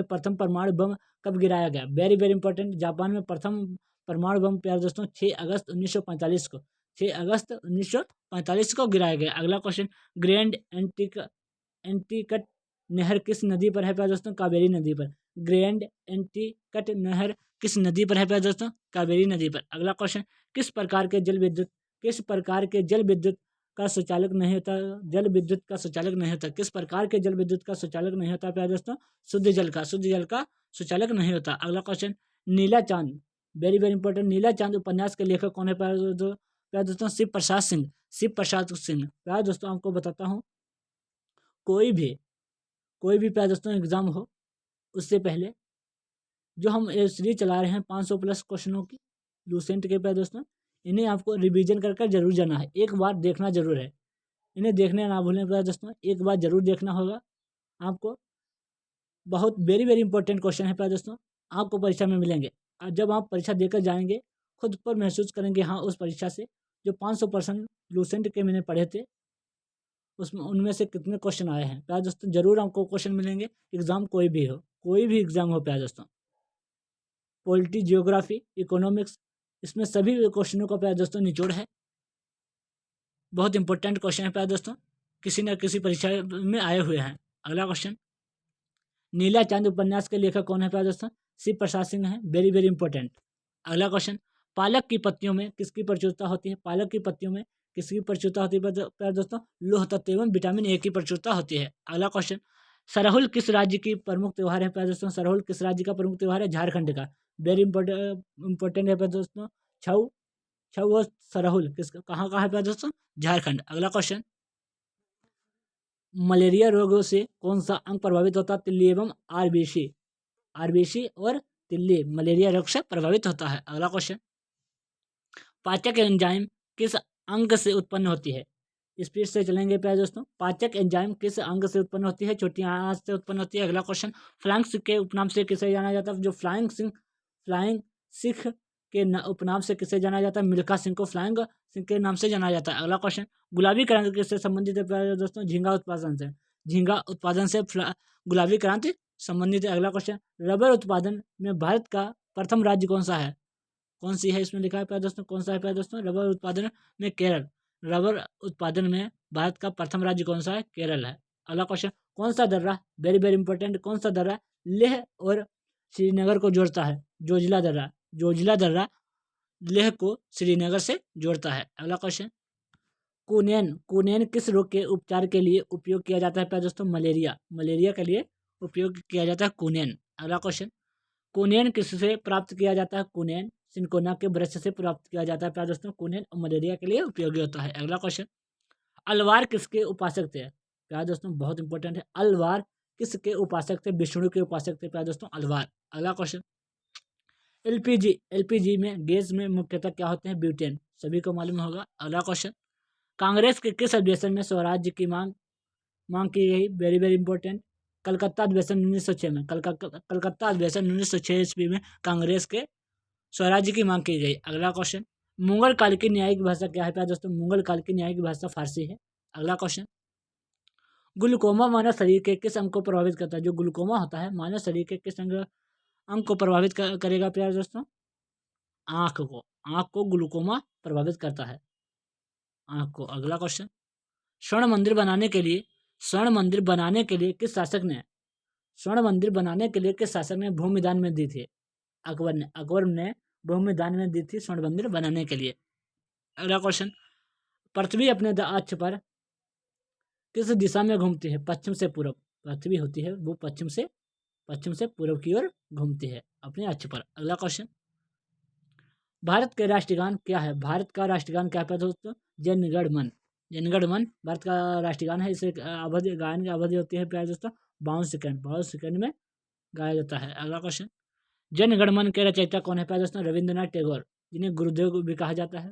प्रथम परमाणु बम कब गिराया गया? Very very important. जापान में प्रथम परमाणु बम प्यारे दोस्तों 6 अगस्त 1945 को गिराया गया। अगला क्वेश्चन, ग्रैंड एंटीकट नहर किस नदी पर है प्यारे दोस्तों? कावेरी नदी पर। ग्रैंड एंटीकट नहर किस नदी पर है प्यारे दोस्तों? कावेरी नदी पर। अगला क्वेश्चन, किस प्रकार के जल विद्युत का सुचालक नहीं होता? किस प्रकार के जल विद्युत का सुचालक नहीं होता प्यारे दोस्तों? शुद्ध जल का सुचालक नहीं होता। अगला क्वेश्चन, नीला चांद, वेरी वेरी इंपॉर्टेंट। नीला चांद उपन्यास के लेखक कौन है प्यारे दोस्तों? शिव प्रसाद सिंह। प्यारे दोस्तों आपको बताता हूँ, कोई भी प्यारे दोस्तों एग्जाम हो उससे पहले जो हम सीरीज चला रहे हैं 500 प्लस क्वेश्चनों की लूसेंट के प्यारे दोस्तों, इन्हें आपको रिवीजन कर जरूर जाना है, एक बार देखना जरूर है। इन्हें देखने ना भूलें प्यारे दोस्तों, एक बार जरूर देखना होगा आपको। बहुत वेरी वेरी इंपॉर्टेंट क्वेश्चन है प्यारे दोस्तों, आपको परीक्षा में मिलेंगे। और जब आप परीक्षा देकर जाएंगे खुद पर महसूस करेंगे हाँ उस परीक्षा से जो 500% लूसेंट के मैंने पढ़े थे उसमें उनमें से कितने क्वेश्चन आए हैं प्यारे दोस्तों। जरूर आपको क्वेश्चन मिलेंगे, एग्जाम कोई भी एग्जाम हो प्यारे दोस्तों। पॉलिटी, जियोग्राफी, इकोनॉमिक्स, इसमें सभी क्वेश्चनों का प्यारे दोस्तों निचोड़ है। बहुत इंपॉर्टेंट क्वेश्चन है प्यारे दोस्तों, किसी न किसी परीक्षा में आए हुए हैं। अगला क्वेश्चन, नीला चांद उपन्यास के लेखक कौन है प्यारे दोस्तों? शिव प्रसाद सिंह है, वेरी वेरी इंपॉर्टेंट। अगला क्वेश्चन, पालक की पत्तियों में किसकी प्रचुरता होती है? प्यारे दोस्तों? लौह तत्व एवं विटामिन ए की प्रचुरता होती है। अगला क्वेश्चन, सरहुल किस राज्य की प्रमुख त्योहार है प्यारे दोस्तों? सरहुल किस राज्य का प्रमुख त्योहार है? झारखंड का। वेरी इंपॉर्टेंट है प्यारे दोस्तों। छऊ छऊ और सरहुल किसका कहाँ का है प्यारे दोस्तों? झारखंड। अगला क्वेश्चन, मलेरिया रोगों से कौन सा अंग प्रभावित होता है? तिल्ली एवं आरबीसी। आरबीसी और तिल्ली मलेरिया रोग से प्रभावित होता है। अगला क्वेश्चन, पाचक एंजाइम किस अंग से उत्पन्न होती है? स्पीड से चलेंगे प्यारे दोस्तों। पाचक एंजाइम किस अंग से उत्पन्न होती है? छोटी आंत से उत्पन्न होती है। अगला क्वेश्चन, फ्लाइंग सिख के उपनाम से किसे जाना जाता है? जो फ्लाइंग सिख के उपनाम से किसे जाना जाता है? मिल्खा सिंह को फ्लाइंग सिंह के नाम से जाना जाता है। अगला क्वेश्चन, गुलाबी क्रांति किससे संबंधित है प्यारे दोस्तों? झींगा उत्पादन से। झींगा उत्पादन से गुलाबी क्रांति संबंधित है। अगला क्वेश्चन, रबर उत्पादन में भारत का प्रथम राज्य कौन सा है? कौन सी है इसमें लिखा है प्यारे दोस्तों? कौन सा है प्यारे दोस्तों? रबर उत्पादन में केरल। रबर उत्पादन में भारत का प्रथम राज्य कौन सा है? केरल है। अगला क्वेश्चन, कौन सा दर्रा, वेरी वेरी इंपॉर्टेंट, कौन सा दर्रा लेह और श्रीनगर को जोड़ता है? जोजिला दर्रा। जोजिला दर्रा लेह को श्रीनगर से जोड़ता है। अगला क्वेश्चन, कुनेन किस रोग के उपचार के लिए उपयोग किया जाता है प्यारे दोस्तों? मलेरिया। मलेरिया के लिए उपयोग किया जाता है कुनेन। अगला क्वेश्चन, कुनेन किससे प्राप्त किया जाता है? कुनेन सिंकोना के वृक्ष से प्राप्त किया जाता है प्यारे दोस्तों। कुनेन मलेरिया के लिए उपयोगी होता है। अगला क्वेश्चन, अलवार किसके उपासक थे? प्यारे दोस्तों बहुत इंपॉर्टेंट है। अलवार किसके उपासक थे? विष्णु के उपासक थे प्यारे दोस्तों अलवार। अगला क्वेश्चन, एलपीजी में गैस में मुख्यतः क्या होते हैं? ब्यूटेन, सभी को मालूम होगा। अगला क्वेश्चन, कांग्रेस के किस अधिवेशन में स्वराज्य की मांग की गई? वेरी वेरी इंपॉर्टेंट, कलकत्ता अधिवेशन 1906 में। कलकत्ता अधिवेशन 1906 ईस्वी में कांग्रेस के स्वराज्य की मांग की गई। अगला क्वेश्चन, मुगल काल की न्यायिक भाषा क्या है प्यारे दोस्तों? मुगल काल की न्यायिक भाषा फारसी है। अगला क्वेश्चन, ग्लूकोमा मानव शरीर के किस अंग को प्रभावित करता है? जो ग्लूकोमा होता है मानव शरीर के किस अंग को प्रभावित करेगा प्यारे दोस्तों? आंख को। आंख को ग्लूकोमा प्रभावित करता है, आंख को। अगला क्वेश्चन, स्वर्ण मंदिर बनाने के लिए किस शासक ने भूमि दान में दी थी? अकबर ने भूमि दान में दी थी स्वर्ण मंदिर बनाने के लिए। अगला क्वेश्चन, पृथ्वी अपने अक्ष पर किस दिशा में घूमती है? पश्चिम से पूर्व। पृथ्वी होती है वो पश्चिम से पूर्व की ओर घूमती है अपने अक्ष पर। अगला क्वेश्चन, भारत के राष्ट्रगान क्या है? भारत का राष्ट्रगान क्या है दोस्तों? जनगण मन। जनगण मन भारत का राष्ट्रगान है। इसे अवधि गायन की अवधि होती है प्यारे दोस्तों 52 सेकंड में गाया जाता है। अगला क्वेश्चन, जनगण मन के रचयिता कौन है प्यारे दोस्तों? रविंद्रनाथ टैगोर, जिन्हें गुरुदेव भी कहा जाता है।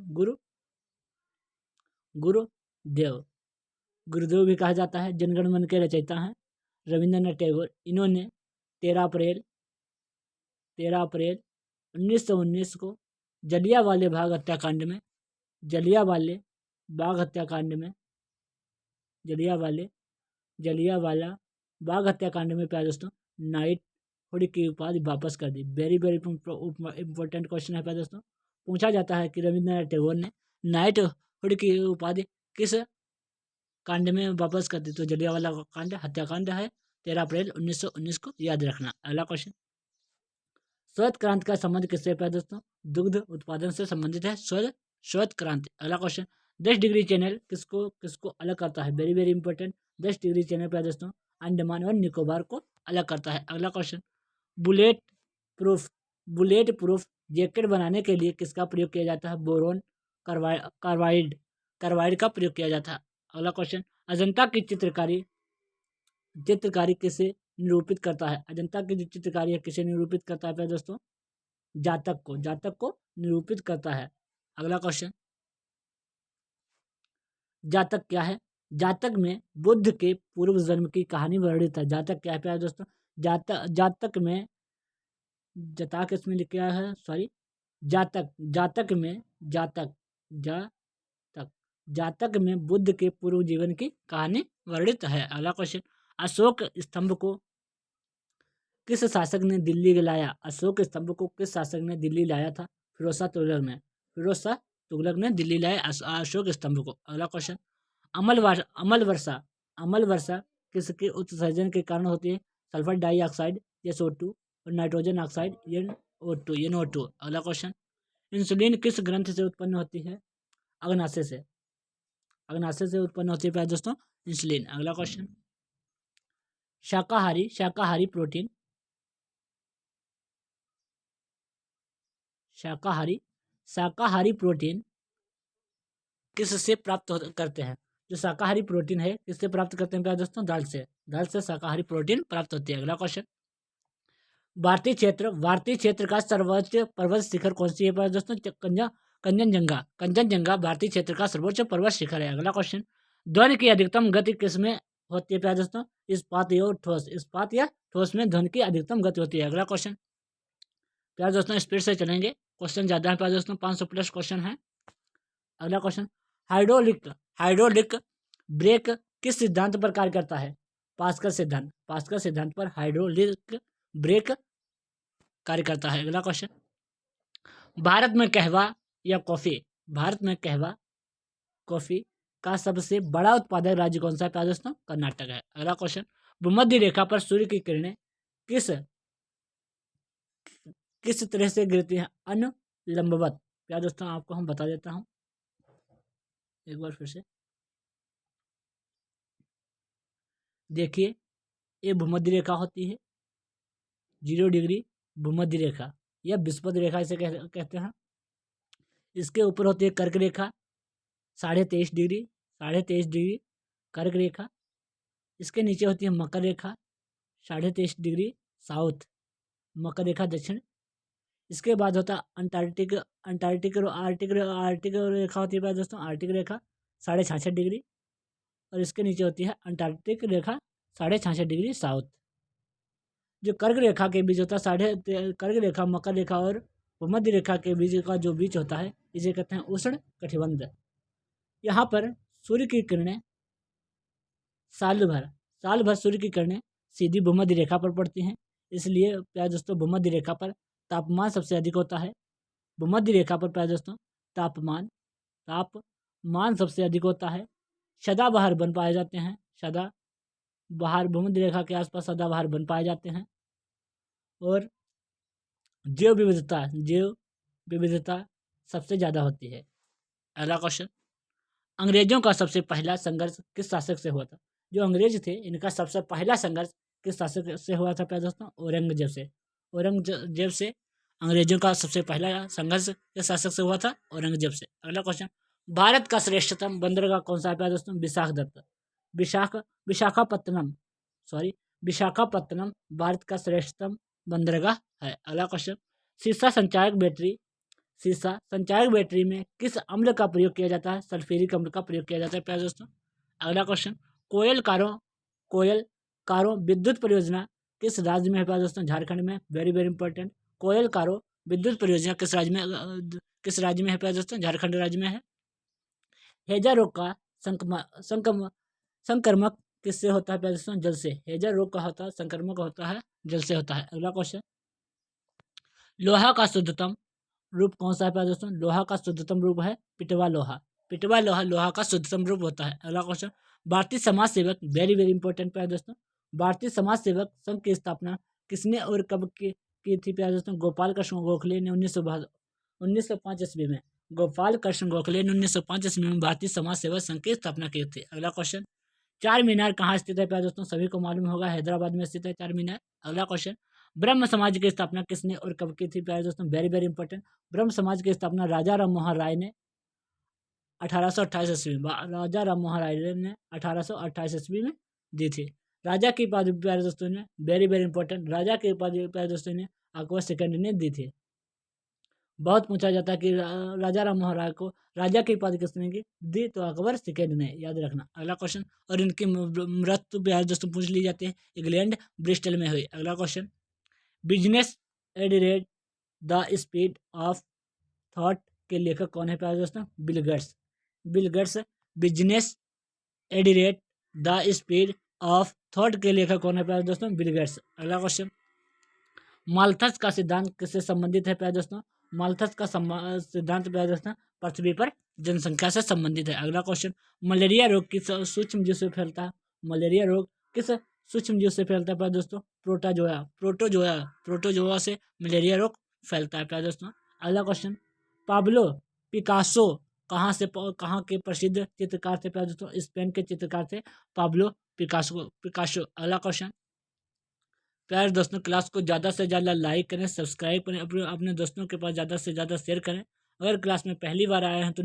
गुरुदेव भी कहा जाता है। जनगण मन के रचयिता हैं रविंद्रनाथ टैगोर। इन्होंने 13 अप्रैल 1919 को जलियांवाला बाग हत्याकांड में प्यारे दोस्तों नाइट हुड की उपाधि वापस कर दी। वेरी वेरी इंपॉर्टेंट क्वेश्चन है प्यारे दोस्तों। पूछा जाता है कि रविंद्रनाथ टैगोर ने नाइट हुड की उपाधि किस कांड में वापस कर दी? तो जलियांवाला कांड हत्याकांड है 13 अप्रैल 1919 को याद रखना। अगला क्वेश्चन, श्वेत क्रांति का संबंध किससे है प्यारे दोस्तों? दुग्ध उत्पादन से संबंधित है श्वेत क्रांति। अगला क्वेश्चन, 10 डिग्री चैनल किसको अलग करता है? Very very important, 10 degree channel प्यारे दोस्तों अंडमान और निकोबार को अलग करता है। अगला क्वेश्चन, बुलेट प्रूफ जैकेट बनाने के लिए किसका प्रयोग किया जाता है? बोरोन कार्बाइड का प्रयोग किया जाता है। अगला क्वेश्चन, अजंता की चित्रकारी किसे निरूपित करता है? अजंता की जो चित्रकारी है किसे निरूपित करता है प्यारे दोस्तों? जातक को निरूपित करता है। अगला क्वेश्चन, जातक क्या है? जातक में बुद्ध के पूर्व जन्म की कहानी वर्णित है। जातक क्या है प्यारे दोस्तों? जातक में जातक इसमें लिखा है सॉरी जातक में बुद्ध के पूर्व जीवन की कहानी वर्णित है। अगला क्वेश्चन, अशोक स्तंभ को किस शासक ने दिल्ली लाया? अशोक स्तंभ को किस शासक ने दिल्ली लाया था? फिरोज शाह तुगलक ने दिल्ली लाया अशोक स्तंभ को। अगला क्वेश्चन, अमल वर्षा किसके उत्सर्जन के कारण होती है? सल्फर डाइऑक्साइड SO2 और नाइट्रोजन ऑक्साइड NO2। अगला क्वेश्चन, इंसुलिन किस ग्रंथ से उत्पन्न होती है? अग्नाशय से उत्पन्न होती है प्यारे दोस्तों इंसुलिन। अगला क्वेश्चन, शाकाहारी प्रोटीन शाकाहारी प्रोटीन किससे प्राप्त करते हैं? जो शाकाहारी प्रोटीन है किससे प्राप्त करते हैं प्यारे दोस्तों? दाल से शाकाहारी प्रोटीन प्राप्त होती है। अगला क्वेश्चन, भारतीय क्षेत्र का सर्वोच्च पर्वत शिखर कौन सी है प्यारे दोस्तों? कंचनजंगा भारतीय क्षेत्र का सर्वोच्च पर्वत शिखर है। अगला क्वेश्चन, ध्वनि की अधिकतम गति किसमें होती है प्यारे दोस्तों? इस्पात या ठोस में ध्वनि की अधिकतम गति होती है। अगला क्वेश्चन, प्यारे दोस्तों स्पीड से चलेंगे, क्वेश्चन ज्यादा है प्यारे दोस्तों, 500 प्लस क्वेश्चन है। अगला क्वेश्चन, हाइड्रोलिक ब्रेक किस सिद्धांत पर कार्य करता है? पास्कल सिद्धांत पर हाइड्रोलिक ब्रेक कार्य करता है। अगला क्वेश्चन, भारत में कहवा कॉफी का सबसे बड़ा उत्पादक राज्य कौन सा है प्यारे दोस्तों? कर्नाटक है। अगला क्वेश्चन, भूमध्य रेखा पर सूर्य की किरणें किस तरह से गिरती हैं? अनुलंबवत। प्यारे दोस्तों आपको हम बता देता हूं एक बार फिर से, देखिए ये भूमध्य रेखा होती है 0 डिग्री भूमध्य रेखा या विषुवत रेखा इसे कहते हैं। इसके ऊपर होती है कर्क रेखा 23.5 डिग्री कर्क रेखा। इसके नीचे होती है मकर रेखा 23.5 डिग्री साउथ मकर रेखा दक्षिण। इसके बाद होता है आर्टिक रेखा होती है दोस्तों, आर्टिक रेखा 66.5 डिग्री, और इसके नीचे होती है अंटार्कटिक रेखा 66.5 डिग्री साउथ। जो कर्क रेखा के बीच होता है कर्क रेखा मकर रेखा और भूमध्य रेखा के बीच का जो बीच होता है इसे कहते हैं उष्ण कटिबंध। यहाँ पर सूर्य की किरणें साल भर सूर्य की किरणें सीधी भूमध्य रेखा पर पड़ती हैं, इसलिए प्यारे दोस्तों भूमध्य रेखा पर तापमान सबसे अधिक होता है। भूमध्य रेखा पर प्यारे दोस्तों तापमान सबसे अधिक होता है। सदाबहार वन पाए जाते हैं, सदाबहार भूमध्य रेखा के आसपास सदाबहार वन पाए जाते हैं। और जैव विविधता सबसे ज़्यादा होती है। अगला क्वेश्चन, अंग्रेजों का सबसे पहला संघर्ष किस शासक से हुआ था? जो अंग्रेज थे इनका सबसे पहला संघर्ष किस शासक से हुआ था प्यारे दोस्तों? औरंगजेब से अंग्रेजों का सबसे पहला संघर्ष किस शासक से हुआ था? औरंगजेब से। अगला क्वेश्चन, भारत का श्रेष्ठतम बंदरगाह कौन सा है प्यारे दोस्तों? विशाखापत्तनम भारत का श्रेष्ठतम बंदरगाह है। अगला क्वेश्चन, सीसा संचायक बैटरी में किस अम्ल का प्रयोग किया जाता है? सल्फ्यूरिक अम्ल का प्रयोग किया जाता है प्यारे दोस्तों। अगला क्वेश्चन, कोयल कारों विद्युत परियोजना किस राज्य में है प्यारे दोस्तों? झारखंड में। वेरी इंपॉर्टेंट, कोयल कारों विद्युत परियोजना किस राज्य में है प्यारे दोस्तों? झारखंड राज्य में है। हैजा रोग का संक्रमक किससे होता है प्यारे दोस्तों? जल से। हैजा रोग का होता है संक्रमक होता है जल से होता है। अगला क्वेश्चन, लोहा का शुद्धतम रूप कौन सा है प्यारे दोस्तों? लोहा का शुद्धतम रूप है पिटवा लोहा लोहा का शुद्धतम रूप होता है। अगला क्वेश्चन, भारतीय समाज सेवक वेरी इंपॉर्टेंट प्यारे दोस्तों, भारतीय समाज सेवक संघ की स्थापना किसने और कब की थी प्यारे दोस्तों? गोपाल कृष्ण गोखले ने 1905 ईस्वी में। गोपाल कृष्ण गोखले ने 1905 ईस्वी में भारतीय समाज सेवक संघ की स्थापना की थी। अगला क्वेश्चन, चार मीनार कहाँ स्थित है प्यारे दोस्तों? सभी को मालूम होगा हैदराबाद में स्थित है चार मीनार। अगला क्वेश्चन, ब्रह्म समाज की स्थापना किसने और कब की थी प्यारे दोस्तों? वेरी इंपॉर्टेंट, ब्रह्म समाज की स्थापना राजा राम मोहन राय ने 1828 ईस्वी में राजा राम मोहन राय ने 1828 ईस्वी में दी थी। राजा की उपाधि प्यारे दोस्तों ने वेरी इंपॉर्टेंट, राजा की उपाधि प्यारे दोस्तों ने अकबर सेकंड ने दी थी। बहुत पूछा जाता है कि राजा राम मोहन राय को राजा की उपाधि किसने दी? तो अकबर सेकंड ने, याद रखना। अगला क्वेश्चन, और इनकी मृत्यु प्यारे दोस्तों पूछ ली जाती है, इंग्लैंड ब्रिस्टल में हुई। अगला question, business at rate the speed of thought के लेखक कौन है प्यारे दोस्तों? Bill Gates. Business at rate the speed of thought के लेखक कौन है प्यारे दोस्तों? Bill Gates. अगला क्वेश्चन, माल्थस का सिद्धांत किससे संबंधित है प्यारे दोस्तों? माल्थस का सिद्धांत प्यारे दोस्तों पृथ्वी पर जनसंख्या से संबंधित है। अगला क्वेश्चन, मलेरिया रोग किस सूक्ष्म जीव से फैलता है? मलेरिया रोग किस सूक्ष्म जीव से फैलता है प्यारे दोस्तों? प्रोटोजोआ से मलेरिया रोग फैलता है प्यारे दोस्तों। अगला क्वेश्चन, पाब्लो पिकासो कहाँ के प्रसिद्ध चित्रकार थे प्यारे दोस्तों? स्पेन के चित्रकार थे पाब्लो पिकासो। अगला क्वेश्चन, प्यारे दोस्तों, क्लास को ज़्यादा से ज़्यादा लाइक करें, सब्सक्राइब करें, अपने दोस्तों के पास ज़्यादा से ज़्यादा शेयर करें। अगर क्लास में पहली बार आए हैं तो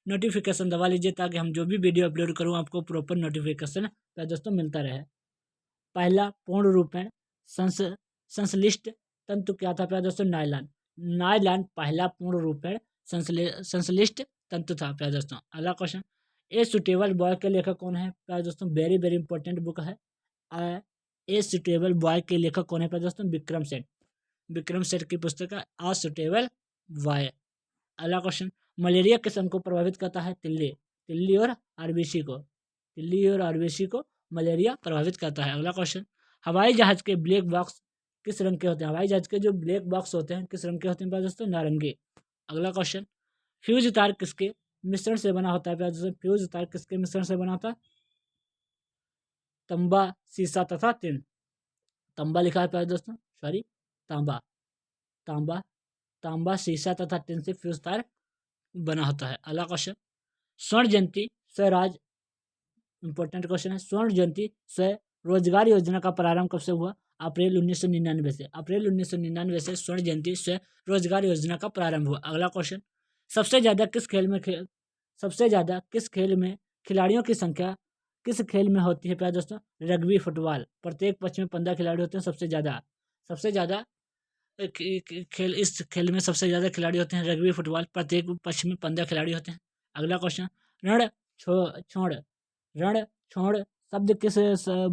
नोटिफिकेशन दबा लीजिए, ताकि हम जो भी वीडियो अपलोड करूँ आपको प्रॉपर नोटिफिकेशन प्यारे दोस्तों मिलता रहे। पहला पूर्ण रूपेण संश्लिष्ट तंतु क्या था प्यारे दोस्तों? नायलॉन। नायलॉन पहला पूर्ण रूपेण संश्लिष्ट तंतु था प्यारे दोस्तों। अगला क्वेश्चन, ए सुटेबल बॉय के लेखक कौन है प्यारे दोस्तों? वेरी वेरी इंपॉर्टेंट बुक है। ए सुटेबल बॉय के लेखक कौन है प्यारे दोस्तों? विक्रम सेठ। विक्रम सेठ की पुस्तक है आ सुटेबल बॉय। अगला क्वेश्चन, मलेरिया किस अंग को प्रभावित करता है? तिल्ली। तिल्ली और आरबीसी को। तिल्ली और आरबीसी को मलेरिया प्रभावित करता है। अगला क्वेश्चन, हवाई जहाज के ब्लैक बॉक्स किस रंग के होते हैं? हवाई जहाज के जो ब्लैक बॉक्स होते हैं किस रंग के होते हैं प्यारे दोस्तों? नारंगी। अगला क्वेश्चन, फ्यूज तार किसके मिश्रण से बना होता है प्यारे दोस्तों? फ्यूज तार किसके मिश्रण से बना होता है? तांबा, सीसा तथा टिन। तांबा लिखा है प्यारे दोस्तों, सॉरी तांबा। तांबा तांबा, सीसा तथा टिन से फ्यूज तार बना होता है। अगला क्वेश्चन, स्वर्ण जयंती स्वराज, इंपॉर्टेंट क्वेश्चन है। स्वर्ण जयंती स्वरोजगार योजना का प्रारंभ कब से हुआ? अप्रैल 1999 से। अप्रैल 1999 से स्वर्ण जयंती स्वरोजगार योजना का प्रारंभ हुआ। अगला क्वेश्चन, सबसे ज्यादा किस खेल में खिलाड़ियों की संख्या किस खेल में होती है प्यारे दोस्तों? Rugby football. प्रत्येक पक्ष में 15 खिलाड़ी होते हैं। सबसे ज्यादा खेल, इस खेल में सबसे ज्यादा खिलाड़ी होते हैं रग्बी फुटबॉल। प्रत्येक पक्ष में 15 खिलाड़ी होते हैं। अगला क्वेश्चन, रण छोड़ रण छोड़ शब्द किस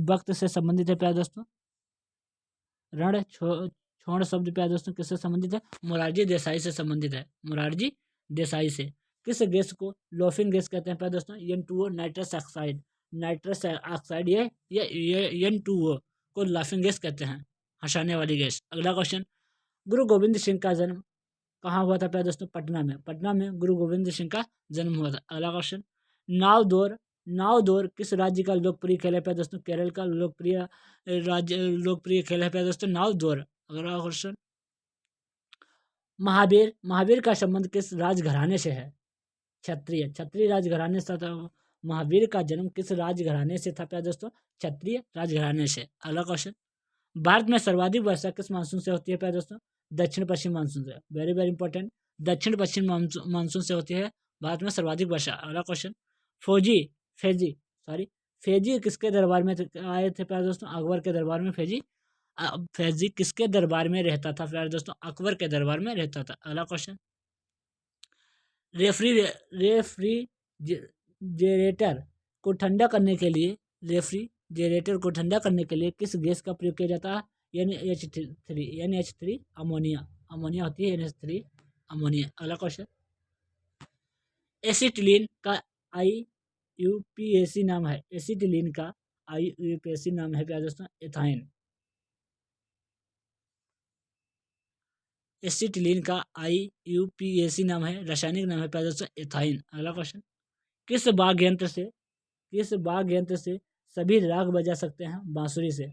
वक्त से संबंधित है प्यारे दोस्तों? रण छोड़ शब्द प्यारे दोस्तों किससे संबंधित है? मोरारजी देसाई से संबंधित है। मोरारजी देसाई से। किस गैस को लोफिंग गैस कहते हैं प्यारे दोस्तों? N2O, nitrous oxide. Nitrous oxide ये N2O को लाफिंग गैस कहते हैं, हंसाने वाली गैस। अगला क्वेश्चन, गुरु गोविंद सिंह का जन्म कहाँ हुआ था प्यारे दोस्तों? पटना में। पटना में गुरु गोविंद सिंह का जन्म हुआ था। अगला क्वेश्चन, नाव दौड़ किस राज्य का लोकप्रिय खेल है प्यारे दोस्तों? केरल का लोकप्रिय खेल है प्यारे दोस्तों नाव दौड़। अगला क्वेश्चन, महावीर का संबंध किस राजघराने से है? क्षत्रिय राजघराने से था। महावीर का जन्म किस राजघराने से था प्यारे दोस्तों? क्षत्रिय राजघराने से। अगला क्वेश्चन, भारत में सर्वाधिक वर्षा किस मानसून से होती है प्यारे दोस्तों? दक्षिण पश्चिम मानसून से। वेरी वेरी इंपॉर्टेंट, दक्षिण पश्चिम मानसून से होती है भारत में सर्वाधिक वर्षा। अगला क्वेश्चन, फेजी किसके दरबार में आए थे प्यारे दोस्तों? अकबर के दरबार में फैजी किसके दरबार में रहता था प्यारे दोस्तों? अकबर के दरबार में रहता था। अगला क्वेश्चन, रेफ्रिजरेटर को ठंडा करने के लिए किस गैस का प्रयोग किया जाता है? NH3 अमोनिया होती है, NH3 अमोनिया। अगला क्वेश्चन, एसिटिलीन का IUPAC नाम है। एसिटिलीन का IUPAC नाम है प्यारे दोस्तों एथाइन। एसिटिलीन का IUPAC नाम है, रासायनिक नाम है प्यारे दोस्तों एथाइन। अगला क्वेश्चन, किस वाद्य यंत्र से सभी राग बजा सकते हैं? बांसुरी से।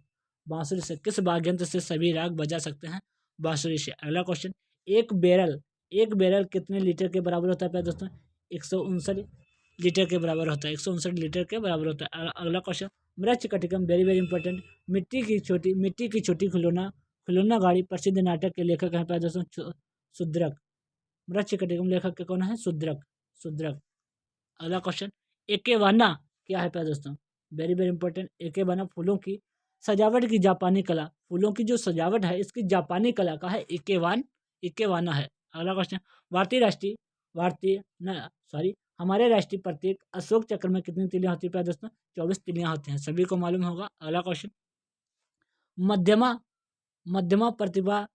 किस वाद्य यंत्र से सभी राग बजा सकते हैं? बांसुरी से। अगला क्वेश्चन, एक बैरल कितने लीटर के बराबर होता है प्यारे दोस्तों? 159 लीटर के बराबर होता है। 159 लीटर के बराबर होता है। अगला question, Mrichchhakatikam, very very important. मिट्टी की छोटी खिलौना गाड़ी प्रसिद्ध नाटक के लेखक हैं प्यारे दोस्तों? शुद्रक। मृच्छकटिकम लेखक के कौन है? शुद्रक। अगला क्वेश्चन, एकेबाना क्या है प्यारे दोस्तों? Very very important. एकेबाना फूलों की सजावट की जापानी कला, फूलों की जो सजावट है इसकी जापानी कला का है एकेबाना है। अगला क्वेश्चन, हमारे राष्ट्रीय प्रतीक अशोक चक्र में कितनी तिलियां होती है प्यारे दोस्तों? 24 तिलियां होती हैं, सभी को मालूम होगा। अगला क्वेश्चन, मध्यमा प्रतिभा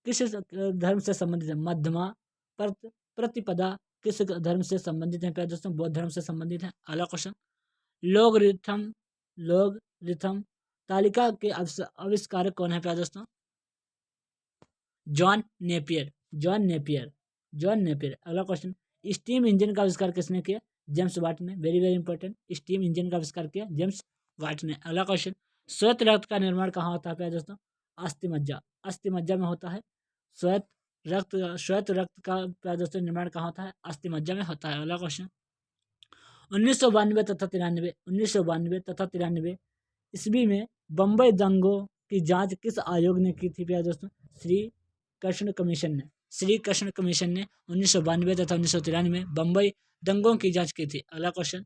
किस धर्म से संबंधित है? मध्यमा प्रतिपदा किस धर्म से संबंधित है प्यारे दोस्तों? बौद्ध धर्म से संबंधित है। अगला क्वेश्चन, लॉगरिथम तालिका के आविष्कारक कौन है प्यारे दोस्तों? John Napier. अगला क्वेश्चन, स्टीम इंजन का आविष्कार किसने किया? जेम्स वाट ने। Very very important, steam engine का आविष्कार किया जेम्स वाट ने। अगला क्वेश्चन, श्वेत रक्त का निर्माण कहाँ होता है प्यारे दोस्तों? अस्थिमज्जा में होता है। श्वेत रक्त का प्यारे दोस्तों निर्माण कहाँ होता है? अस्थिमज्जा में होता है। अगला क्वेश्चन, 1992 तथा 93 ईस्वी में बम्बई दंगों की जांच किस आयोग ने की थी प्यारे दोस्तों? श्री कृष्ण कमीशन ने। श्री कृष्ण कमीशन ने 1992 तथा 1993 बम्बई दंगों की जांच की थी। अगला क्वेश्चन,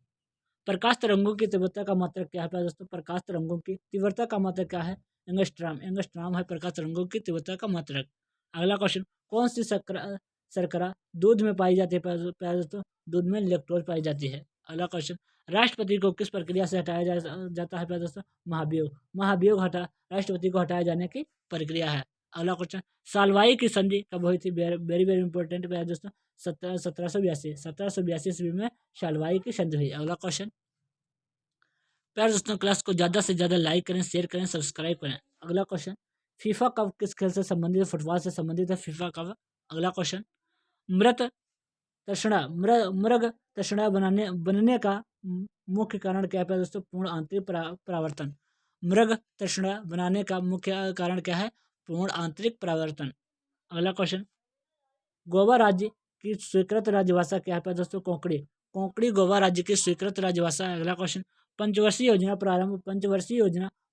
प्रकाश तरंगों की तीव्रता का मात्रक क्या है प्यारे दोस्तों? प्रकाश तरंगों की तीव्रता का मात्रक क्या है? एंगस्ट्रॉम। एंगस्ट्रॉम है प्रकाश तरंगों की तीव्रता का मात्रक। अगला क्वेश्चन, कौन सी शर्करा दूध में पाई जाती है प्यारे दोस्तों? दूध में लैक्टोज पाई जाती है। अगला क्वेश्चन, राष्ट्रपति को किस प्रक्रिया से हटाया जाता है प्यारे दोस्तों? महाभियोग। महाभियोग राष्ट्रपति को हटाए जाने की प्रक्रिया है। अगला क्वेश्चन, सालवाई की संधि कब हुई थी? वेरी वेरी इंपॉर्टेंट प्यारे दोस्तों, 1782 ईस्वी में सालवाई की संधि हुई। अगला क्वेश्चन, प्यारे दोस्तों क्लास को ज़्यादा से ज़्यादा लाइक करें, शेयर करें, सब्सक्राइब करें। अगला क्वेश्चन, फीफा कप किस खेल से संबंधित है? फुटबॉल से संबंधित है फीफा कप। अगला क्वेश्चन, मृत तृष्णा मृग तृष्णा बनने का मुख्य कारण क्या है प्यारे दोस्तों? पूर्ण आंतरिक परावर्तन। मृग तृष्णा बनाने का मुख्य कारण क्या है? पूर्ण आंतरिक परावर्तन। अगला क्वेश्चन, गोवा राज्य की स्वीकृत राजभाषा क्या है प्यारे दोस्तों? कोंकणी। कोंकणी गोवा राज्य की स्वीकृत राजभाषा है। अगला क्वेश्चन, पंचवर्षीय योजना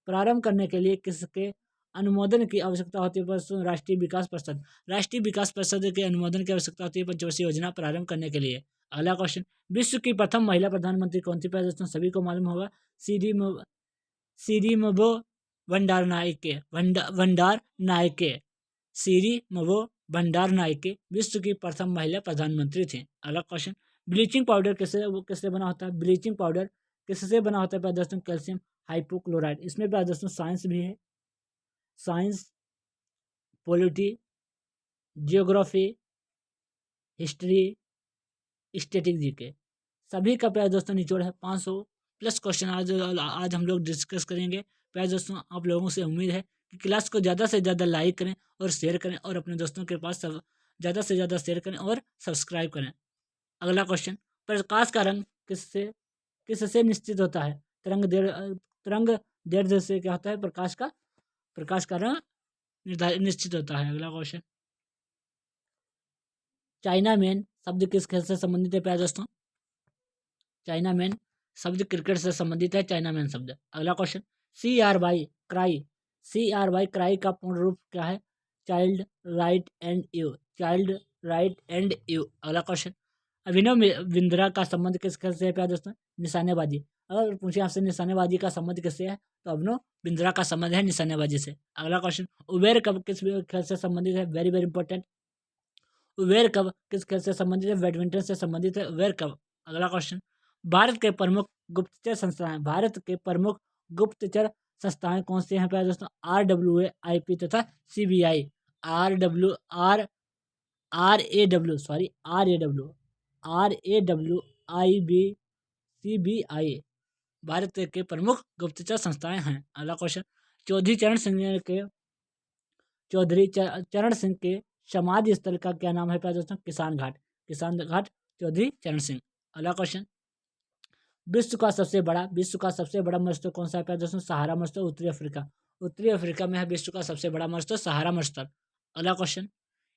प्रारंभ करने के लिए किसके अनुमोदन की आवश्यकता होती है? राष्ट्रीय विकास परिषद। राष्ट्रीय विकास परिषद के अनुमोदन की आवश्यकता होती है पंचवर्षीय योजना प्रारंभ करने के लिए। अगला क्वेश्चन, विश्व की प्रथम महिला प्रधानमंत्री कौन थी प्यारे दोस्तों? सभी को मालूम होगा, सिरिमबो भंडारनायके। सिरिमबो भंडारनायके विश्व की प्रथम महिला प्रधानमंत्री थी। अगला क्वेश्चन, ब्लीचिंग पाउडर किससे बना होता है? ब्लीचिंग पाउडर किससे बना होता है प्यारे दोस्तों? Calcium hypochloride. इसमें प्यारे दोस्तों साइंस भी है, science, polity, geography, history, static GK, सभी का प्यारे दोस्तों निचोड़ है। 500 प्लस क्वेश्चन आज हम लोग डिस्कस करेंगे। प्यारे दोस्तों आप लोगों से उम्मीद है कि क्लास को ज़्यादा से ज़्यादा लाइक करें और शेयर करें और अपने दोस्तों के पास सब ज़्यादा से ज़्यादा शेयर करें और सब्सक्राइब करें। अगला क्वेश्चन, प्रकाश का रंग किससे निश्चित होता है? तरंग दैर्ध्य से क्या होता है? प्रकाश का रंग निश्चित होता है। अगला क्वेश्चन, चाइना मैन शब्द किस खेल से संबंधित है प्यारे दोस्तों? चाइना मैन शब्द क्रिकेट से संबंधित है, चाइना मैन शब्द। अगला question, C R Y CRY का पूर्ण रूप क्या है? Child right and you. Child right and you. अगला क्वेश्चन, अभिनव बिंद्रा का संबंध किस खेल से है प्यारे दोस्तों? निशानेबाजी। अगर पूछे आपसे निशानेबाजी का संबंध किससे है तो अभिनव बिंद्रा का संबंध है निशानेबाजी से। अगला क्वेश्चन, उबेर कब किस खेल से संबंधित है? वेरी वेरी इंपॉर्टेंट, उबेर कब किस खेल से संबंधित है? बैडमिंटन से संबंधित है उबेर कब। अगला क्वेश्चन, भारत के प्रमुख गुप्तचर संस्थाएं कौन से हैं प्यारे दोस्तों? RWAIP तथा CBI। RAWIB CBI भारत के प्रमुख गुप्तचर संस्थाएं हैं। अगला क्वेश्चन, चौधरी चरण सिंह के समाधि स्थल का क्या नाम है प्यारे दोस्तों? किसान घाट। चौधरी चरण सिंह। अगला क्वेश्चन, विश्व का सबसे बड़ा मरुस्थल कौन सा है प्यारे दोस्तों? सहारा मरुस्थल, उत्तरी अफ्रीका में है विश्व का सबसे बड़ा मरुस्थल सहारा मरुस्थल। अगला क्वेश्चन,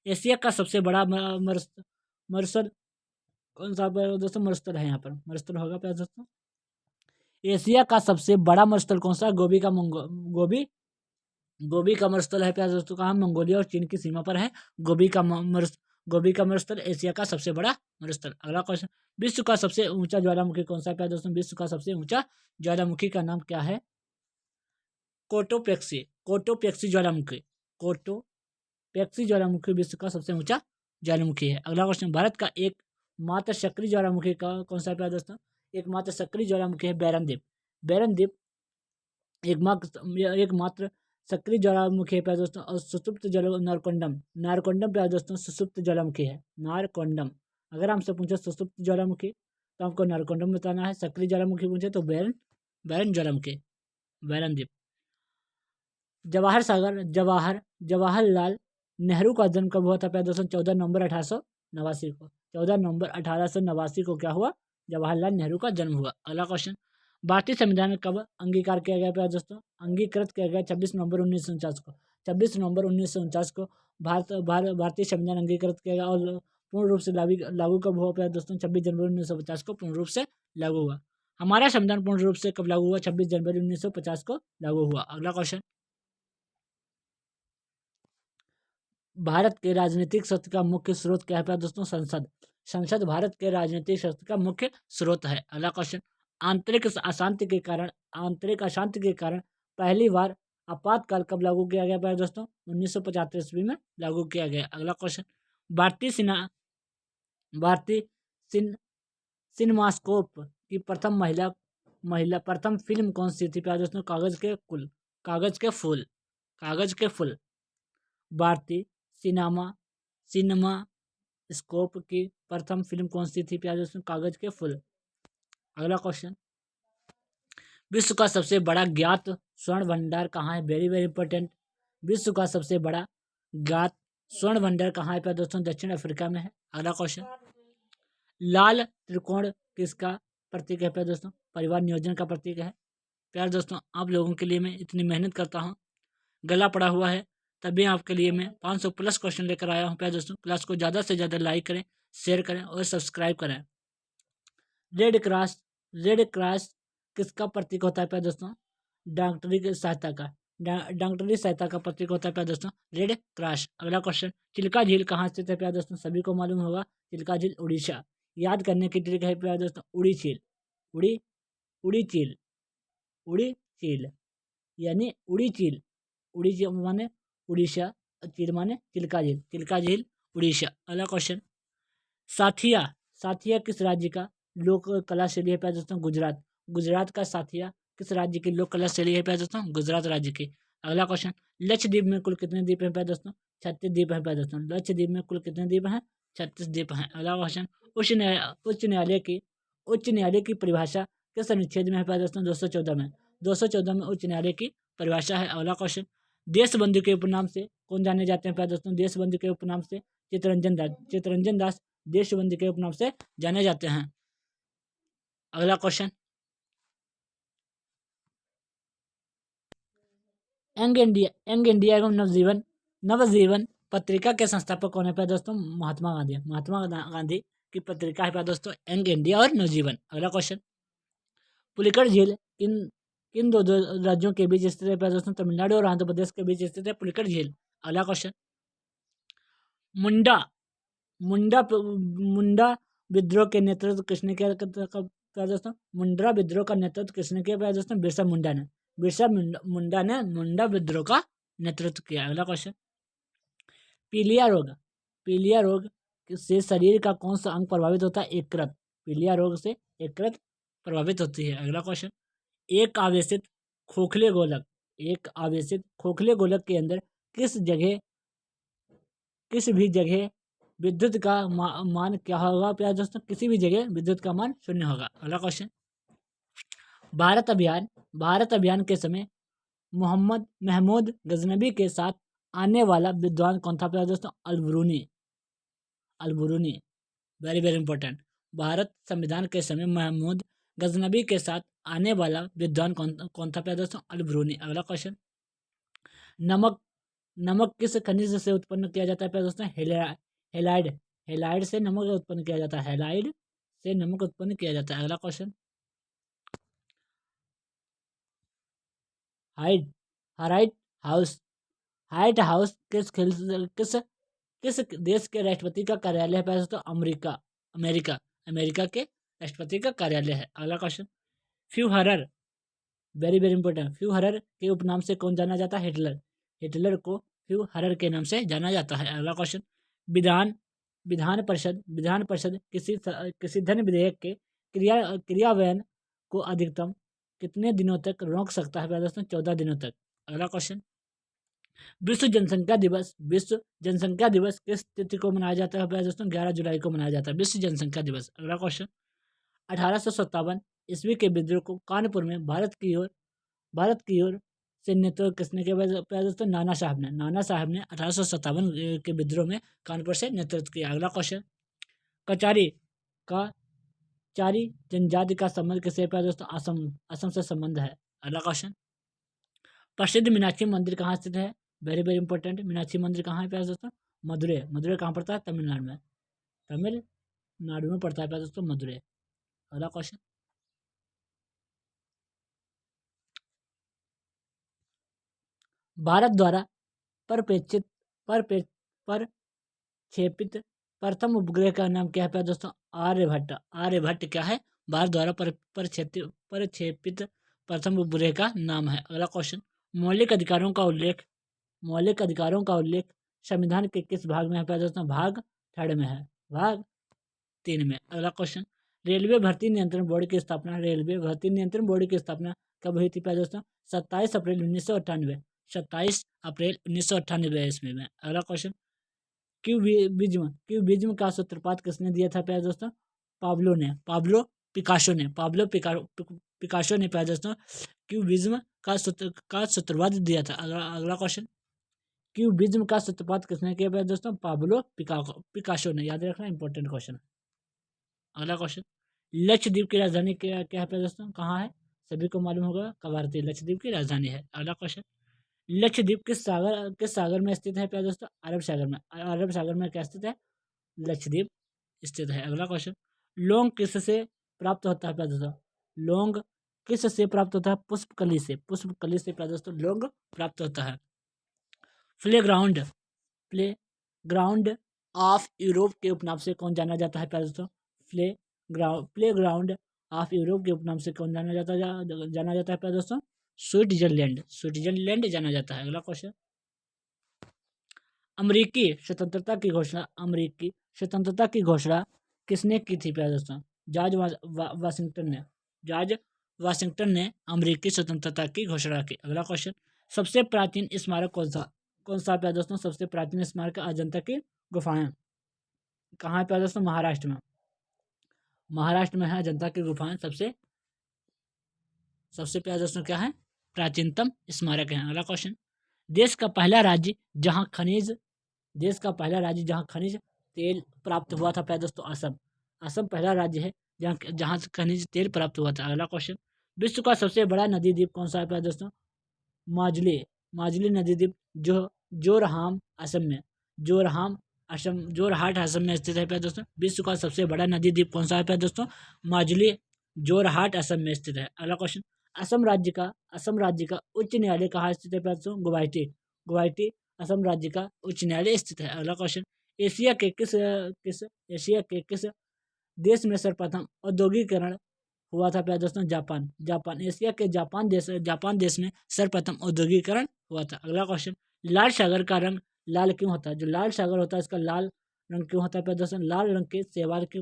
एशिया का सबसे बड़ा मरुस्थल कौन सा दोस्तों? मरुस्थल है यहाँ पर, मरुस्थल होगा प्यारे दोस्तों। एशिया का सबसे बड़ा मरुस्थल कौन सा? गोबी का मरुस्थल है प्यारे दोस्तों। कहाँ? मंगोलिया और चीन की सीमा पर है गोबी का मरुस्थल, एशिया का सबसे बड़ा मरुस्थल। अगला क्वेश्चन, विश्व का सबसे ऊंचा ज्वालामुखी कौन सा है प्यारे दोस्तों? विश्व का सबसे ऊंचा ज्वालामुखी का नाम क्या है? कोटोपेक्सी ज्वालामुखी विश्व का सबसे ऊंचा ज्वालामुखी है। अगला क्वेश्चन, भारत का एक मात्र सक्रिय ज्वालामुखी का कौन सा है प्यारे दोस्तों? एकमात्र सक्रिय ज्वालामुखी है बैरनद्वीप एकमात्र सक्रिय ज्वालामुखी है प्यारे दोस्तों। और सुसुप्त नारकोंडम प्यारे दोस्तों सुसुप्त ज्वालामुखी है, नारकोंडम। अगर हमसे पूछे सुसुप्त ज्वालामुखी तो हमको नारकोंडम बताना है, सक्रिय ज्वालामुखी पूछे तो बैरन ज्वालामुखी, बैरनद्वीप। जवाहरलाल नेहरू का जन्म कब हुआ था प्यारे दोस्तों? 14 नवंबर 1889 को। 14 नवंबर 1889 को क्या हुआ? जवाहरलाल नेहरू का जन्म हुआ। अगला क्वेश्चन, भारतीय संविधान कब अंगीकार किया गया प्यारे दोस्तों? अंगीकृत किया गया 26 नवंबर 1949 को। 26 नवंबर 1949 को भारतीय संविधान अंगीकृत किया गया और पूर्ण रूप से लागू कब हुआ प्यारे दोस्तों? 26 जनवरी 1950 को पूर्ण रूप से लागू हुआ। हमारा संविधान पूर्ण रूप से कब लागू हुआ? 26 जनवरी 1950 को लागू हुआ। अगला क्वेश्चन, भारत के राजनीतिक शक्ति का मुख्य स्रोत क्या है प्यारे दोस्तों? संसद। संसद भारत के राजनीतिक शक्ति का मुख्य स्रोत है। अगला क्वेश्चन, आंतरिक अशांति के कारण पहली बार आपातकाल कब लागू किया गया प्यारे दोस्तों? 1975 ईस्वी में लागू किया गया। अगला क्वेश्चन, भारतीय सिन सिनेमास्कोप की प्रथम प्रथम फिल्म कौन सी थी प्यारे दोस्तों? कागज के फूल। भारतीय सिनेमा स्कोप की प्रथम फिल्म कौन सी थी प्यारे दोस्तों? कागज के फूल। अगला क्वेश्चन, विश्व का सबसे बड़ा ज्ञात स्वर्ण भंडार कहाँ है? Very very important. विश्व का सबसे बड़ा ज्ञात स्वर्ण भंडार कहाँ है प्यारे दोस्तों? दक्षिण अफ्रीका में है। अगला क्वेश्चन, लाल त्रिकोण किसका प्रतीक है प्यारे दोस्तों? परिवार नियोजन का प्रतीक है। प्यारे दोस्तों, आप लोगों के लिए मैं इतनी मेहनत करता हूँ, गला पड़ा हुआ है, तभी आपके लिए मैं 500 प्लस क्वेश्चन लेकर आया हूँ प्यारे दोस्तों। क्लास को ज़्यादा से ज़्यादा लाइक करें, शेयर करें और सब्सक्राइब करें। रेड क्रॉस किसका प्रतीक होता है प्यारे दोस्तों? डॉक्टरी सहायता का प्रतीक होता है प्यारे दोस्तों, रेड क्रॉस। अगला क्वेश्चन, चिल्का झील कहाँ स्थित है प्यारे दोस्तों? सभी को मालूम होगा, चिल्का झील उड़ीसा। याद करने की ट्रिक है प्यारे दोस्तों, उड़ी झील, उड़ी झील, उड़ी झील यानी उड़ी झील माने उड़ीसा, झील माने चिल्का झील उड़ीसा। अगला क्वेश्चन, साथिया किस राज्य का लोक कला शैली है प्यारे दोस्तों? गुजरात का साथिया किस राज्य की लोक कला शैली है प्यारे दोस्तों? गुजरात राज्य की। अगला क्वेश्चन, लक्षद्वीप में कुल कितने द्वीप हैं प्यारे दोस्तों? 36 द्वीप हैं प्यारे दोस्तों। लक्षद्वीप में कुल कितने द्वीप हैं? 36 द्वीप हैं। अगला क्वेश्चन, उच्च न्यायालय की परिभाषा किस अनुच्छेद में है प्यारे दोस्तों? 214 में। 214 में उच्च न्यायालय की परिभाषा है। अगला क्वेश्चन, देशबंधु के उपनाम से कौन जाने जाते हैं प्यारे दोस्तों? देशबंधु के उपनाम से चित्तरंजन दास देशबंधु के उपनाम से जाने जाते हैं। अगला क्वेश्चन, यंग इंडिया एवं नवजीवन पत्रिका के संस्थापक कौन है प्यारे दोस्तों? महात्मा गांधी की पत्रिका है प्यारे दोस्तों, यंग इंडिया और नवजीवन। अगला क्वेश्चन, पुलिकट झील किन किन दो राज्यों के बीच स्थित है प्यारे दोस्तों? तमिलनाडु और आंध्र प्रदेश के बीच स्थित है पुलिकट झील। अगला क्वेश्चन, मुंडा मुंडा मुंडा विद्रोह के नेतृत्व किसने किया प्यारे दोस्तों? मुंडा विद्रोह का नेतृत्व किसने किया प्यारे दोस्तों? मुंडा ने मुंडा विद्रोह का नेतृत्व किया। अगला क्वेश्चन, पीलिया रोग से शरीर का कौन सा अंग प्रभावित होता है? यकृत। पीलिया रोग से यकृत प्रभावित होती है। अगला क्वेश्चन, एक आवेशित खोखले गोलक के अंदर किस भी जगह विद्युत का मान क्या होगा प्यारे दोस्तों? किसी भी जगह विद्युत का मान 0 होगा। अगला क्वेश्चन, भारत अभियान के समय महमूद गजनबी के साथ आने वाला विद्वान कौन था प्यारे दोस्तों? Al-Biruni. Very very important. Bharat संविधान के समय महमूद गजनबी के साथ आने वाला विद्वान कौन था प्यारे दोस्तों? अलबरूनी। अगला क्वेश्चन, नमक किस खनिज से उत्पन्न किया जाता है प्यारे दोस्तों? हेलाइड से नमक उत्पन्न किया जाता है। अगला क्वेश्चन, हाइट हाउस किस देश के राष्ट्रपति का कार्यालय है प्यारे दोस्तों? अमेरिका के राष्ट्रपति का कार्यालय है। अगला question, Führer very very important. Führer के उपनाम से कौन जाना जाता है? हिटलर को फ्यूहरर के नाम से जाना जाता है। अगला क्वेश्चन, विधान परिषद किसी धन विधेयक के क्रियान्वयन को अधिकतम कितने दिनों तक रोक सकता है प्यारे दोस्तों? 14 दिनों तक। अगला क्वेश्चन, विश्व जनसंख्या दिवस किस तिथि को मनाया जाता है प्यारे दोस्तों? 11 जुलाई को मनाया जाता है विश्व जनसंख्या दिवस। अगला क्वेश्चन, 1857 ईस्वी के विद्रोह को कानपुर में भारत की ओर से नेतृत्व किसने किया प्यारे दोस्तों? नाना साहब ने 1857 के विद्रोह में कानपुर से नेतृत्व किया। अगला क्वेश्चन, चारी जनजाति का संबंध किससे प्यारे दोस्तों? असम से संबंध है। अगला क्वेश्चन, प्रसिद्ध मीनाक्षी मंदिर कहाँ स्थित है? Very very important. मीनाक्षी मंदिर कहाँ है प्यारे दोस्तों? मदुरै कहाँ पड़ता है? तमिलनाडु में पड़ता है प्यारे दोस्तों, मदुरै। अगला क्वेश्चन, भारत द्वारा प्रक्षेपित प्रथम उपग्रह का नाम क्या है प्यारे दोस्तों? आर्यभट्ट। आर्यभट्ट क्या है? भारत द्वारा प्रक्षेपित प्रथम उपग्रह का नाम है। अगला क्वेश्चन, मौलिक अधिकारों का उल्लेख संविधान के किस भाग में है प्यारे दोस्तों? भाग 3 में है, भाग 3 में। अगला क्वेश्चन, रेलवे भर्ती नियंत्रण बोर्ड की स्थापना कब हुई थी प्यारे दोस्तों? 27 अप्रैल 1998, 27 अप्रैल 1998 ईस्वी में। अगला क्वेश्चन, क्यूबिज्म का सूत्रपात किसने दिया था प्यारे दोस्तों? पाब्लो पिकासो ने प्यारे दोस्तों क्यूबिज्म का सूत्रवाद दिया था। अगला क्वेश्चन, क्यूबिज्म का सूत्रपात किसने किया प्यारे दोस्तों? पाब्लो पिकासो ने। याद रखना, इंपॉर्टेंट क्वेश्चन। अगला क्वेश्चन, लक्षद्वीप की राजधानी क्या है प्यारे दोस्तों? कहाँ है? सभी को मालूम होगा, कवारती लक्षद्वीप की राजधानी है। अगला क्वेश्चन, लक्षद्वीप किस सागर में स्थित है प्यारे दोस्तों? अरब सागर में। अरब सागर में क्या स्थित है? लक्षद्वीप स्थित है। अगला क्वेश्चन, लौंग किससे प्राप्त होता है प्यारे दोस्तों? लौंग किससे प्राप्त होता है? पुष्पकली से प्यारे दोस्तों लौंग प्राप्त होता है। प्लेग्राउंड ऑफ यूरोप के उपनाम से कौन जाना जाता है प्यारे दोस्तों? प्लेग्राउंड ऑफ यूरोप के उपनाम से कौन जाना जाता है प्यारे दोस्तों? स्विट्जरलैंड जाना जाता है। अगला क्वेश्चन, अमेरिकी स्वतंत्रता की घोषणा किसने की थी प्यारे दोस्तों? जॉर्ज वाशिंगटन ने अमेरिकी स्वतंत्रता की घोषणा की। अगला क्वेश्चन, सबसे प्राचीन स्मारक कौन सा प्यारे दोस्तों? सबसे प्राचीन स्मारक अजंता की गुफाएं। कहाँ है प्यारे दोस्तों? महाराष्ट्र में है अजंता की गुफाएं। सबसे प्यारे दोस्तों क्या है? प्राचीनतम स्मारक है। अगला क्वेश्चन, देश का पहला राज्य जहां खनिज तेल प्राप्त हुआ था प्यारे दोस्तों? असम पहला राज्य है जहां खनिज तेल प्राप्त हुआ था। अगला क्वेश्चन, विश्व का सबसे बड़ा नदी द्वीप कौन सा है प्यारे दोस्तों? माजुली नदी द्वीप जोरहाट असम में स्थित है प्यारे दोस्तों। विश्व का सबसे बड़ा नदी द्वीप कौन सा है प्यारे दोस्तों? माजुली जोरहाट असम में स्थित है। अगला क्वेश्चन, असम राज्य का उच्च न्यायालय कहाँ स्थित है प्यारे दोस्तों? गुवाहाटी असम राज्य का उच्च न्यायालय स्थित है। अगला क्वेश्चन, एशिया के किस देश में सर्वप्रथम औद्योगिकरण हुआ था प्यारे दोस्तों? जापान। एशिया के जापान देश में सर्वप्रथम औद्योगिकरण हुआ था। अगला क्वेश्चन, लाल सागर का रंग लाल क्यों होता है? जो लाल सागर होता है इसका लाल रंग क्यों होता है प्यारे दोस्तों? लाल रंग के शैवाल की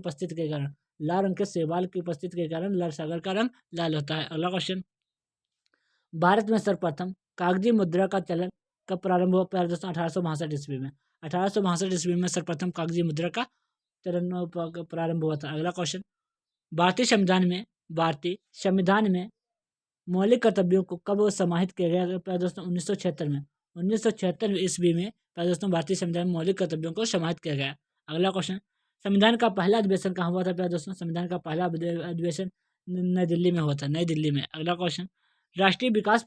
उपस्थिति के कारण लाल सागर का रंग लाल होता है। अगला क्वेश्चन, भारत में सर्वप्रथम कागजी मुद्रा का चलन कब प्रारंभ हुआ प्यारे दोस्तों? 1862 ईस्वी में। 1862 ईस्वी में सर्वप्रथम कागजी मुद्रा का चलन प्रारंभ हुआ था। अगला क्वेश्चन, भारतीय संविधान में मौलिक कर्तव्यों को कब समाहित किया गया प्यारे दोस्तों? 1976 में। 1976 ईस्वी में प्यारे दोस्तों भारतीय संविधान में मौलिक कर्तव्यों को समाहित किया गया। अगला क्वेश्चन, संविधान का पहला अधिवेशन कहाँ हुआ था प्यारे दोस्तों? संविधान का पहला अधिवेशन नई दिल्ली में हुआ था, नई दिल्ली में। अगला क्वेश्चन, राष्ट्रीय विकास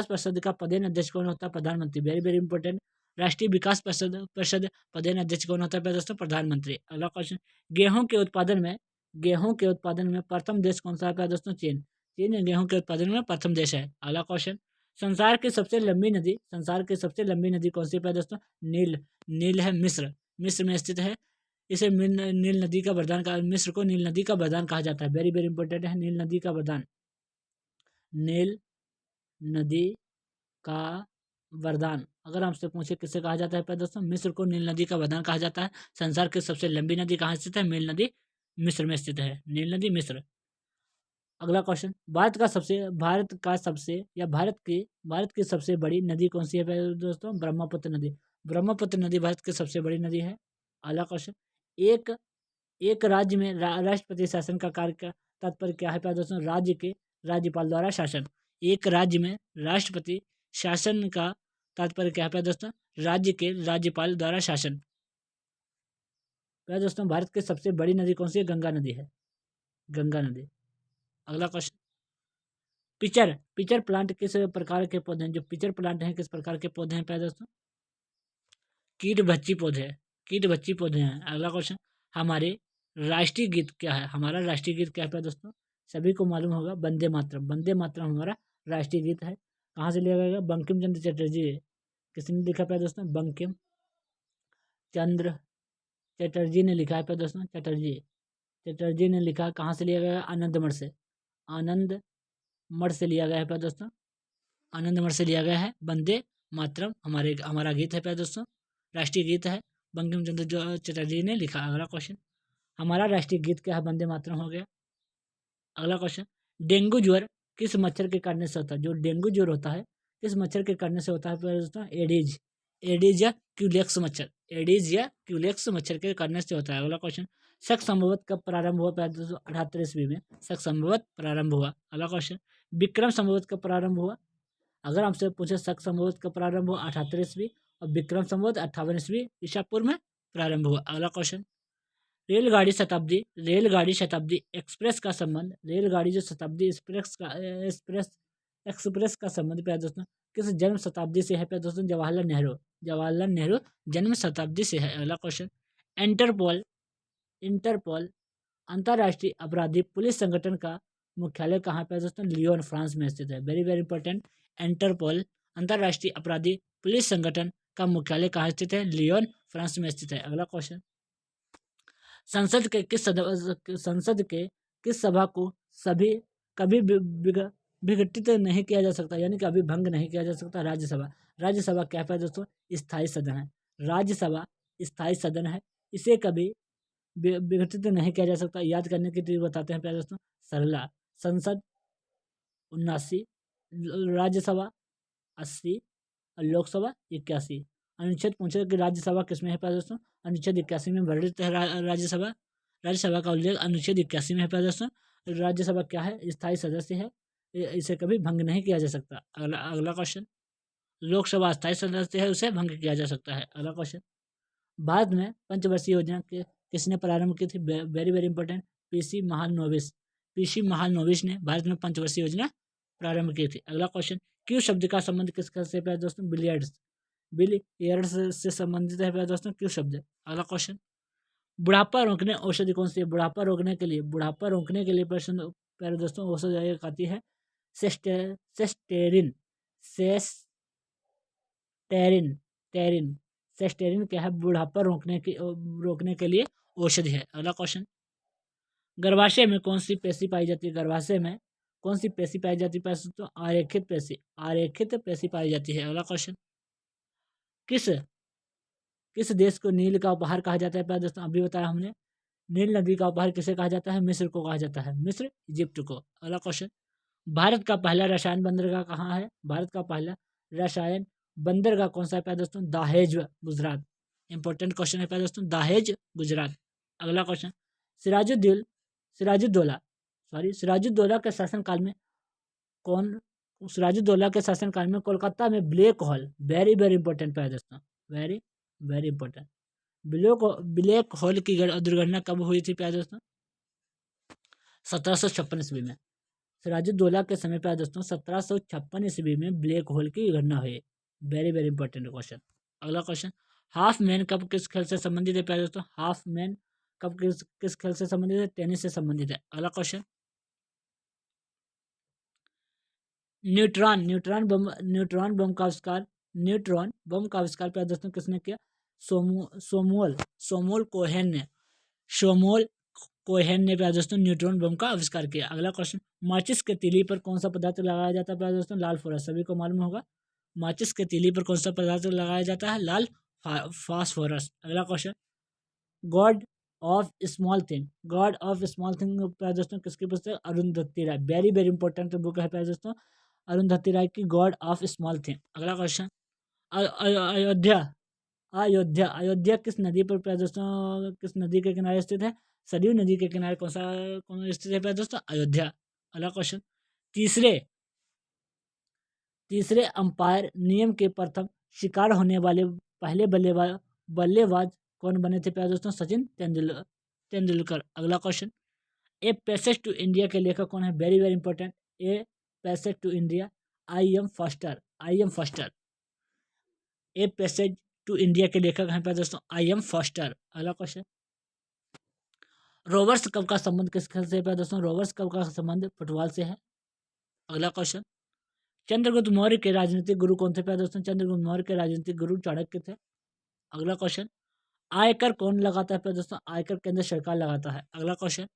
परिषद का पदेन अध्यक्ष कौन होता है? प्रधानमंत्री। Very very important. राष्ट्रीय विकास परिषद पदेन अध्यक्ष कौन होता है प्यारे दोस्तों? प्रधानमंत्री। अगला क्वेश्चन, गेहूं के उत्पादन में प्रथम देश कौन सा है प्यारे दोस्तों? चीन गेहूं के उत्पादन में प्रथम देश है। अगला क्वेश्चन, संसार की सबसे लंबी नदी कौन सी है प्यारे दोस्तों? नील है, मिस्र में स्थित है। इसे नील नदी का वरदान मिस्र को नील नदी का वरदान कहा जाता है। वेरी वेरी इंपॉर्टेंट है, नील नदी का वरदान। अगर आपसे पूछे किससे कहा जाता है प्यारे दोस्तों? मिस्र को नील नदी का वरदान कहा जाता है। संसार की सबसे लंबी नदी कहाँ स्थित है? नील नदी मिस्र में स्थित है, नील नदी मिस्र। अगला क्वेश्चन, भारत की सबसे बड़ी नदी कौन सी है प्यारे दोस्तों? ब्रह्मपुत्र नदी भारत की सबसे बड़ी नदी है। अगला क्वेश्चन, एक राज्य में राष्ट्रपति शासन का कार्य का तात्पर्य क्या है प्यारे दोस्तों? राज्य के राज्यपाल द्वारा शासन। एक राज्य में राष्ट्रपति शासन का तात्पर्य क्या है प्यारे दोस्तों? राज्य के राज्यपाल द्वारा शासन। प्यारे दोस्तों भारत की सबसे बड़ी नदी कौन सी है? गंगा नदी है, गंगा नदी। अगला क्वेश्चन, पिचर प्लांट किस प्रकार के पौधे हैं? जो पिचर प्लांट हैं किस प्रकार के पौधे हैं प्यारे दोस्तों? कीट भक्षी पौधे हैं। अगला क्वेश्चन, हमारे राष्ट्रीय गीत क्या है? हमारा राष्ट्रीय गीत क्या है प्यारे दोस्तों? सभी को मालूम होगा, वंदे मातरम हमारा राष्ट्रीय गीत है। कहाँ से लिया गया? बंकिम चंद्र चटर्जी। किसने लिखा प्यारे दोस्तों? बंकिम चंद्र चटर्जी ने लिखा है प्यारे दोस्तों, चटर्जी ने लिखा, कहाँ से लिया गया है? आनंद मठ से, आनंद मठ से लिया गया है प्यारे दोस्तों, आनंद मठ से लिया गया है। वंदे मातरम हमारा गीत है प्यारे दोस्तों, राष्ट्रीय गीत है, बंकिम चंद्र चटर्जी ने लिखा। अगला क्वेश्चन, हमारा राष्ट्रीय गीत क्या है? वंदे मातरम हो गया। अगला क्वेश्चन, डेंगू ज्वर किस मच्छर के काटने से होता है? जो डेंगू ज्वर होता है किस मच्छर के काटने से होता है प्यारे दोस्तों? एडीज या क्यूलेक्स मच्छर, एडीज या क्यूलेक्स मच्छर के काटने से होता है। अगला क्वेश्चन, शक संभवत कब प्रारंभ हुआ प्यारे दोस्तों? 78 ईस्वी में शक संभवत प्रारंभ हुआ। अगला क्वेश्चन, विक्रम संभवत कब प्रारंभ हुआ? अगर हमसे पूछे शक संभवत कब प्रारंभ हुआ? 78 ईस्वी, और विक्रम संभवत 58 ईस्वी ईसा पूर्व में प्रारंभ हुआ। अगला क्वेश्चन, रेलगाड़ी शताब्दी एक्सप्रेस का संबंध, रेलगाड़ी जो शताब्दी एक्सप्रेस का संबंध प्यारे दोस्तों किस जन्म शताब्दी से है प्यारे दोस्तों? जवाहरलाल नेहरू जन्म शताब्दी से है। अगला क्वेश्चन, इंटरपोल अंतर्राष्ट्रीय अपराधी पुलिस संगठन का मुख्यालय कहाँ पे है दोस्तों? लियोन, फ्रांस में स्थित है। वेरी वेरी इंपॉर्टेंट, इंटरपोल अंतर्राष्ट्रीय अपराधी पुलिस संगठन का मुख्यालय कहाँ स्थित है? लियोन, फ्रांस में स्थित है। अगला क्वेश्चन, संसद के किस सभा को कभी विघटित नहीं किया जा सकता, यानी कि अभी भंग नहीं किया जा सकता? राज्यसभा क्या है दोस्तों? स्थायी सदन है। राज्यसभा स्थायी सदन है, इसे कभी विघटित नहीं किया जा सकता। याद करने की ट्रिक बताते हैं प्यारे दोस्तों, सरला, संसद 79, राज्यसभा 80 और लोकसभा 81। अनुच्छेद पूछे कि राज्यसभा किसमें है प्यारे दोस्तों? अनुच्छेद 81 में वर्णित है राज्यसभा का उल्लेख अनुच्छेद 81 में है प्यारे दोस्तों। राज्यसभा क्या है? स्थायी सदस्य है, इसे कभी भंग नहीं किया जा सकता। अगला क्वेश्चन, लोकसभा स्थायी सदस्य है, उसे भंग किया जा सकता है। अगला क्वेश्चन, भारत में पंचवर्षीय योजना किसने प्रारंभ की थी? Very very important, PC Mahalanobis ने भारत में पंचवर्षीय योजना प्रारंभ की थी। अगला क्वेश्चन, क्यू शब्द का संबंध किसके से है दोस्तों? बिलियर्ड्स से संबंधित है दोस्तों क्यू शब्द। अगला क्वेश्चन, बुढ़ापा रोकने औषधि कौन सी है? बुढ़ापा रोकने के लिए प्रश्न प्यारे दोस्तों औषधि एक आती है, सेस्टेरिन सेस्टेरिन क्या है? बुढ़ापा रोकने के लिए औषधि है। अगला क्वेश्चन, गर्भाशय में कौन सी पेशी पाई जाती है? गर्भाशय में कौन सी पेशी पाई जाती है? तो आरेखित पेशी पाई जाती है। अगला क्वेश्चन, किस देश को नील का उपहार कहा जाता है प्यारे दोस्तों? अभी बताया हमने, नील नदी का उपहार किसे कहा जाता है? मिस्र को कहा जाता है, मिस्र इजिप्ट को। अगला क्वेश्चन, भारत का पहला रसायन बंदरगाह कहाँ है? भारत का पहला रसायन बंदरगाह कौन सा है प्यारे दोस्तों? दाहेज, गुजरात। इंपॉर्टेंट क्वेश्चन है प्यारे दोस्तों, दाहेज, गुजरात। अगला क्वेश्चन, सिराजुद्दौला के शासनकाल में कोलकाता में black hole, very very important प्यारे दोस्तों, very very important, black hole की दुर्घटना कब हुई थी प्यारे दोस्तों? 1756 ईस्वी में। सिराजुद्दौला के समय प्यारे दोस्तों 1756 ईस्वी में ब्लैक होल की घटना हुई। Very very important question. अगला क्वेश्चन, हाफ मैन कप किस खेल से संबंधित है प्यारे दोस्तों? हाफ मैन कप किस खेल से संबंधित है? टेनिस से संबंधित है। अगला क्वेश्चन, न्यूट्रॉन बम का आविष्कार प्यारे दोस्तों किसने किया? सोमुअल कोहेन ने प्यारे दोस्तों न्यूट्रॉन बम का आविष्कार किया। अगला क्वेश्चन, माचिस के तीली पर कौन सा पदार्थ लगाया जाता है प्यारे दोस्तों? लाल फास्फोरस, सभी को मालूम होगा, माचिस के तीली पर कौन सा पदार्थ लगाया जाता है? लाल फास्फोरस। अगला question, God of small thing प्यारे दोस्तों किसकी पुस्तक? अरुंधति राय, वेरी वेरी इंपॉर्टेंट बुक है प्यारे दोस्तों, अरुंधति राय की गॉड ऑफ स्मॉल थिंग। अगला क्वेश्चन, अयोध्या किस नदी पर प्यारे दोस्तों, किस नदी के किनारे स्थित है? सरयू नदी के किनारे कौन स्थित है प्यारे दोस्तों? अयोध्या। अगला क्वेश्चन, तीसरे अंपायर नियम के प्रथम शिकार होने वाले पहले बल्लेबाज कौन बने थे प्यारे दोस्तों? सचिन तेंदुलकर। अगला question, a passage to India के लेखक कौन है? Very very important, a passage to India, E M Forster. A passage to India के लेखक हैं प्यारे दोस्तों आई एम फॉस्टर। अगला क्वेश्चन, रोवर्स कप का संबंध किस खेल से है प्यारे दोस्तों? रोवर्स कप का संबंध फुटबॉल से है। अगला क्वेश्चन, चंद्रगुप्त मौर्य के राजनीतिक गुरु कौन थे प्यारे दोस्तों? चंद्रगुप्त मौर्य के राजनीतिक गुरु चाणक्य थे। अगला क्वेश्चन, आयकर कौन लगाता है प्यारे दोस्तों? आयकर केंद्र सरकार लगाता है। अगला क्वेश्चन,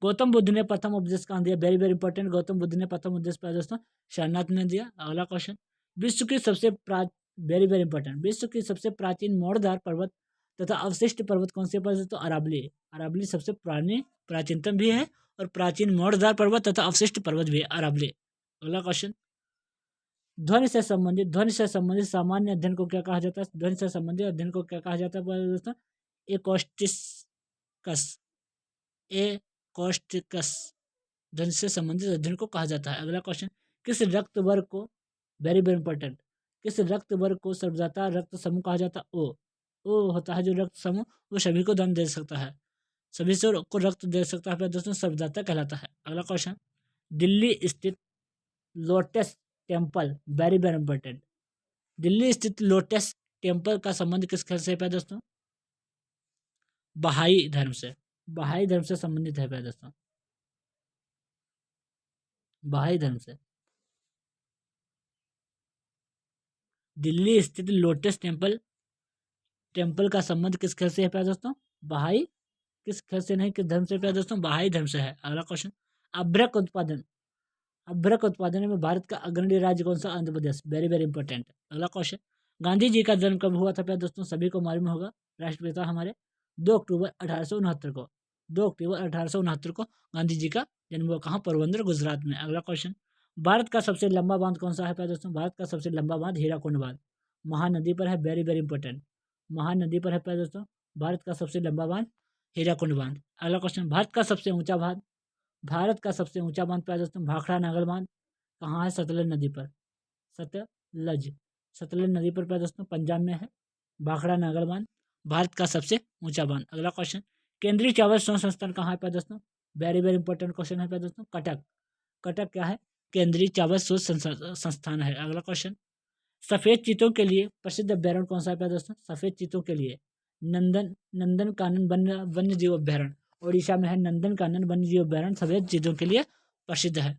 गौतम बुद्ध ने प्रथम उपदेश कहाँ दिया? Very very important, Gautam Buddha ने प्रथम उपदेश प्यारे दोस्तों सारनाथ में दिया। अगला क्वेश्चन, विश्व की सबसे वेरी वेरी इंपॉर्टेंट, विश्व की सबसे प्राचीन मोड़दार पर्वत तथा अवशिष्ट पर्वत कौन से? पर्वत? तो अरावली। अरावली सबसे पुरानी प्राचीनतम भी है और प्राचीन मोड़दार पर्वत तथा अवशिष्ट पर्वत भी है अरावली। अगला क्वेश्चन, ध्वनि से संबंधित सामान्य अध्ययन को क्या कहा जाता है? ध्वनि से संबंधित अध्ययन को क्या कहा जाता है दोस्तों? एकॉस्टिक्स। एकॉस्टिक्स ध्वनि से संबंधित अध्ययन को कहा जाता है। अगला क्वेश्चन, किस रक्त वर्ग को, वेरी वेरी इंपॉर्टेंट, किस रक्त वर्ग को सर्वदाता रक्त समूह कहा जाता है? ओ होता है जो रक्त समूह, वो सभी को दान दे सकता है, सभी से को रक्त दे सकता है दोस्तों, सर्वदाता कहलाता है। अगला क्वेश्चन, दिल्ली स्थित lotus temple, very very important, Delhi स्थित लोटस टेम्पल का संबंध किस खेल से है दोस्तों? बहाई धर्म से, बहाई धर्म से संबंधित है दोस्तों, बहाई धर्म से। दिल्ली स्थित लोटस टेम्पल का संबंध किस खेल से है प्यारे दोस्तों? बहाई, किस खेल से नहीं, किस धर्म से प्यारे दोस्तों? बहाई धर्म से है। अगला क्वेश्चन, अभ्रक उत्पादन, अभ्रक उत्पादन में भारत का अग्रणी राज्य कौन सा? Andhra Pradesh, very very important. अगला क्वेश्चन, गांधी जी का जन्म कब हुआ था प्यारे दोस्तों? सभी को मालूम होगा, राष्ट्रपिता हमारे 2 अक्टूबर 1869 को, 2 अक्टूबर 1869 को गांधी जी का जन्म हुआ। कहाँ? पोरबंदर, गुजरात में। अगला क्वेश्चन, भारत का सबसे लंबा बांध कौन सा है प्यारे दोस्तों? भारत का सबसे लंबा बांध हीराकुंड बांध, महानदी पर है, वेरी वेरी इंपॉर्टेंट, महानदी पर है प्यारे दोस्तों, भारत का सबसे लंबा बांध हीराकुंड बांध। अगला क्वेश्चन, भारत का सबसे ऊंचा बांध, भारत का सबसे ऊंचा बांध प्यारे दोस्तों भाखड़ा नागल बांध, कहाँ है? सतलज नदी पर, सतलज, सतलज नदी पर प्यारे दोस्तों पंजाब में है भाखड़ा नागल बांध, भारत का सबसे ऊंचा बांध। अगला क्वेश्चन, केंद्रीय चावल शोध संस्थान कहाँ है प्यारे दोस्तों? वेरी वेरी इंपॉर्टेंट क्वेश्चन है प्यारे दोस्तों, कटक, कटक क्या है? केंद्रीय चावल शोध संस्थान है। अगला क्वेश्चन, सफेद चीतों के लिए प्रसिद्ध अभ्यारण्य कौन सा है प्यारे दोस्तों? सफेद चीतों के लिए नंदन कानन वन्य जीव अभ्यारण्य, उड़ीसा में है नंदन कानन वन्य जीव अभ्यारण्य, सफेद चीतों के लिए प्रसिद्ध है।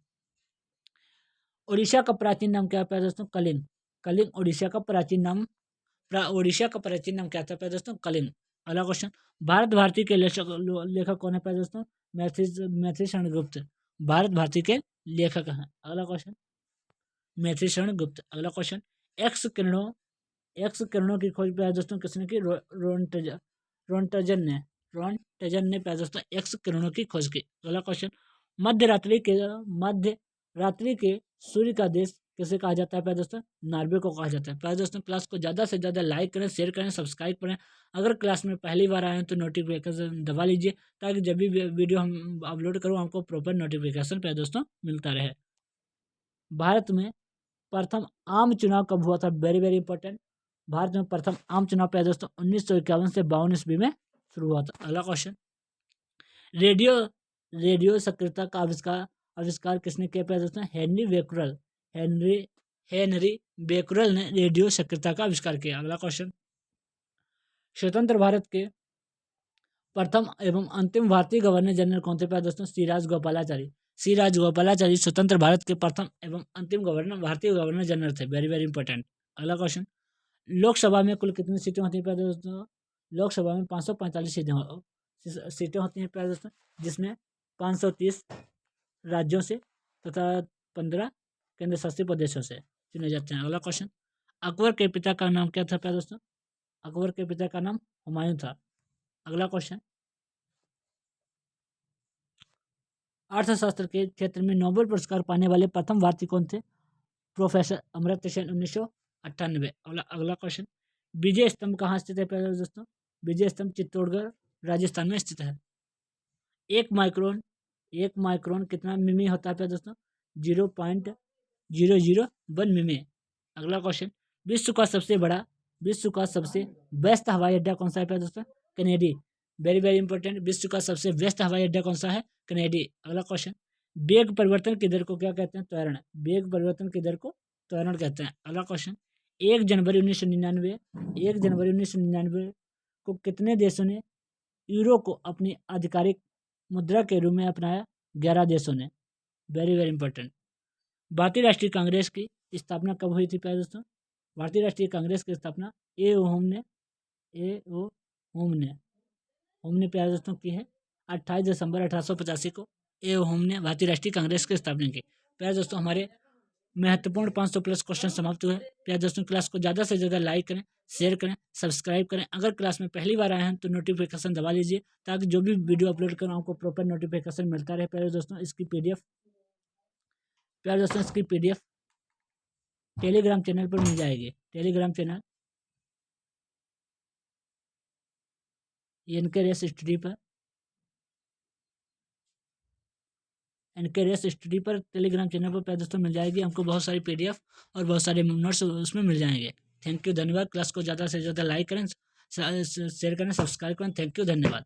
उड़ीसा का प्राचीन नाम क्या है प्यारे दोस्तों? कलिंग, कलिंग उड़ीसा का प्राचीन नाम, उड़ीसा का प्राचीन नाम क्या था प्यारे दोस्तों? कलिंग। अगला क्वेश्चन, भारत भारती के लेखक कौन है प्यारे दोस्तों? मैथिली शरण गुप्त, भारत भारती के लेखक हैं। अगला क्वेश्चन, मैथिली शरण गुप्त। अगला क्वेश्चन, एक्स किरणों, एक्स किरणों की खोज प्यारे दोस्तों किसने की? रोंटजन ने, रोंटजन ने प्यारे दोस्तों एक्स किरणों की खोज की। अगला क्वेश्चन, मध्य रात्रि के सूर्य का देश किसे कहा जाता है प्यारे दोस्तों? नॉर्वे को कहा जाता है। प्यारे दोस्तों क्लास को ज़्यादा से ज़्यादा लाइक करें, शेयर करें, सब्सक्राइब करें। अगर क्लास में पहली बार आए हैं तो नोटिफिकेशन दबा लीजिए, ताकि जब भी वीडियो हम अपलोड करूँ हमको प्रॉपर नोटिफिकेशन प्यारे दोस्तों मिलता रहे। भारत में प्रथम आम चुनाव कब हुआ था? वेरी वेरी इंपॉर्टेंट, भारत में प्रथम आम चुनाव प्यारे दोस्तों 1951 से 52 ईस्वी में शुरू हुआ था। अगला क्वेश्चन, रेडियो रेडियो सक्रियता का आविष्कार किसने किया प्यारे दोस्तों? हेनरी बेक्यूरेल, हेनरी बेक्यूरेल ने रेडियो सक्रियता का आविष्कार किया। अगला क्वेश्चन, स्वतंत्र भारत के प्रथम एवं अंतिम भारतीय गवर्नर जनरल कौन थे प्यारे दोस्तों? सी राजगोपालाचारी, सी राजगोपालाचारी स्वतंत्र भारत के प्रथम एवं अंतिम भारतीय गवर्नर जनरल थे, वेरी वेरी इंपॉर्टेंट। अगला क्वेश्चन, लोकसभा में कुल कितनी सीटें होती हैं प्यारे दोस्तों? लोकसभा में 545 सीटें होती हैं प्यारे दोस्तों, जिसमें 530 राज्यों से तथा 15 केंद्र शासित प्रदेशों से चुने जाते हैं। अगला क्वेश्चन, अकबर के पिता का नाम क्या था प्यारे दोस्तों? अकबर के पिता का नाम हुमायूं था। अगला क्वेश्चन, अर्थशास्त्र के क्षेत्र में नोबेल पुरस्कार पाने वाले प्रथम भारतीय कौन थे? प्रोफेसर अमर्त्य सेन, 1998। अगला क्वेश्चन, विजय स्तंभ कहाँ स्थित है प्यारे दोस्तों? विजय स्तंभ चित्तौड़गढ़ राजस्थान में स्थित है। एक माइक्रोन कितना मिमी होता है प्यारे दोस्तों? 0.001 मिमी। अगला क्वेश्चन, विश्व का सबसे व्यस्त हवाई अड्डा कौन सा है प्यारे दोस्तों? कनेडी, वेरी वेरी इंपॉर्टेंट, विश्व का सबसे व्यस्त हवाई अड्डा कौन सा है? कनेडी। अगला क्वेश्चन, वेग परिवर्तन की दर को क्या कहते हैं? त्वरण, वेग परिवर्तन की दर को त्वरण कहते हैं। अगला क्वेश्चन, 1 जनवरी 1999 को कितने देशों ने यूरो को अपनी आधिकारिक मुद्रा के रूप में अपनाया? 11 देशों ने, वेरी वेरी इंपॉर्टेंट। भारतीय राष्ट्रीय कांग्रेस की स्थापना कब हुई थी प्यारे दोस्तों? भारतीय राष्ट्रीय कांग्रेस की स्थापना ए ओ होम ने प्यारे दोस्तों की है 28 दिसंबर 1885 को ए होम ने भारतीय राष्ट्रीय कांग्रेस की स्थापना की। प्यारे दोस्तों हमारे महत्वपूर्ण 500 प्लस क्वेश्चन समाप्त हुए। प्यारे दोस्तों क्लास को ज़्यादा से ज़्यादा लाइक करें, शेयर करें, सब्सक्राइब करें। अगर क्लास में पहली बार आए हैं तो नोटिफिकेशन दबा लीजिए ताकि जो भी वीडियो अपलोड करूँ आपको प्रॉपर नोटिफिकेशन मिलता रहे। प्यारे दोस्तों इसकी पीडीएफ टेलीग्राम चैनल पर मिल जाएगी। Telegram channel NK race study पर टेलीग्राम चैनल पर दोस्तों मिल जाएगी। हमको बहुत सारी पीडीएफ और बहुत सारे नोट्स उसमें मिल जाएंगे। थैंक यू, धन्यवाद। क्लास को ज़्यादा से ज़्यादा लाइक करें, शेयर करें, सब्सक्राइब करें। थैंक यू, धन्यवाद।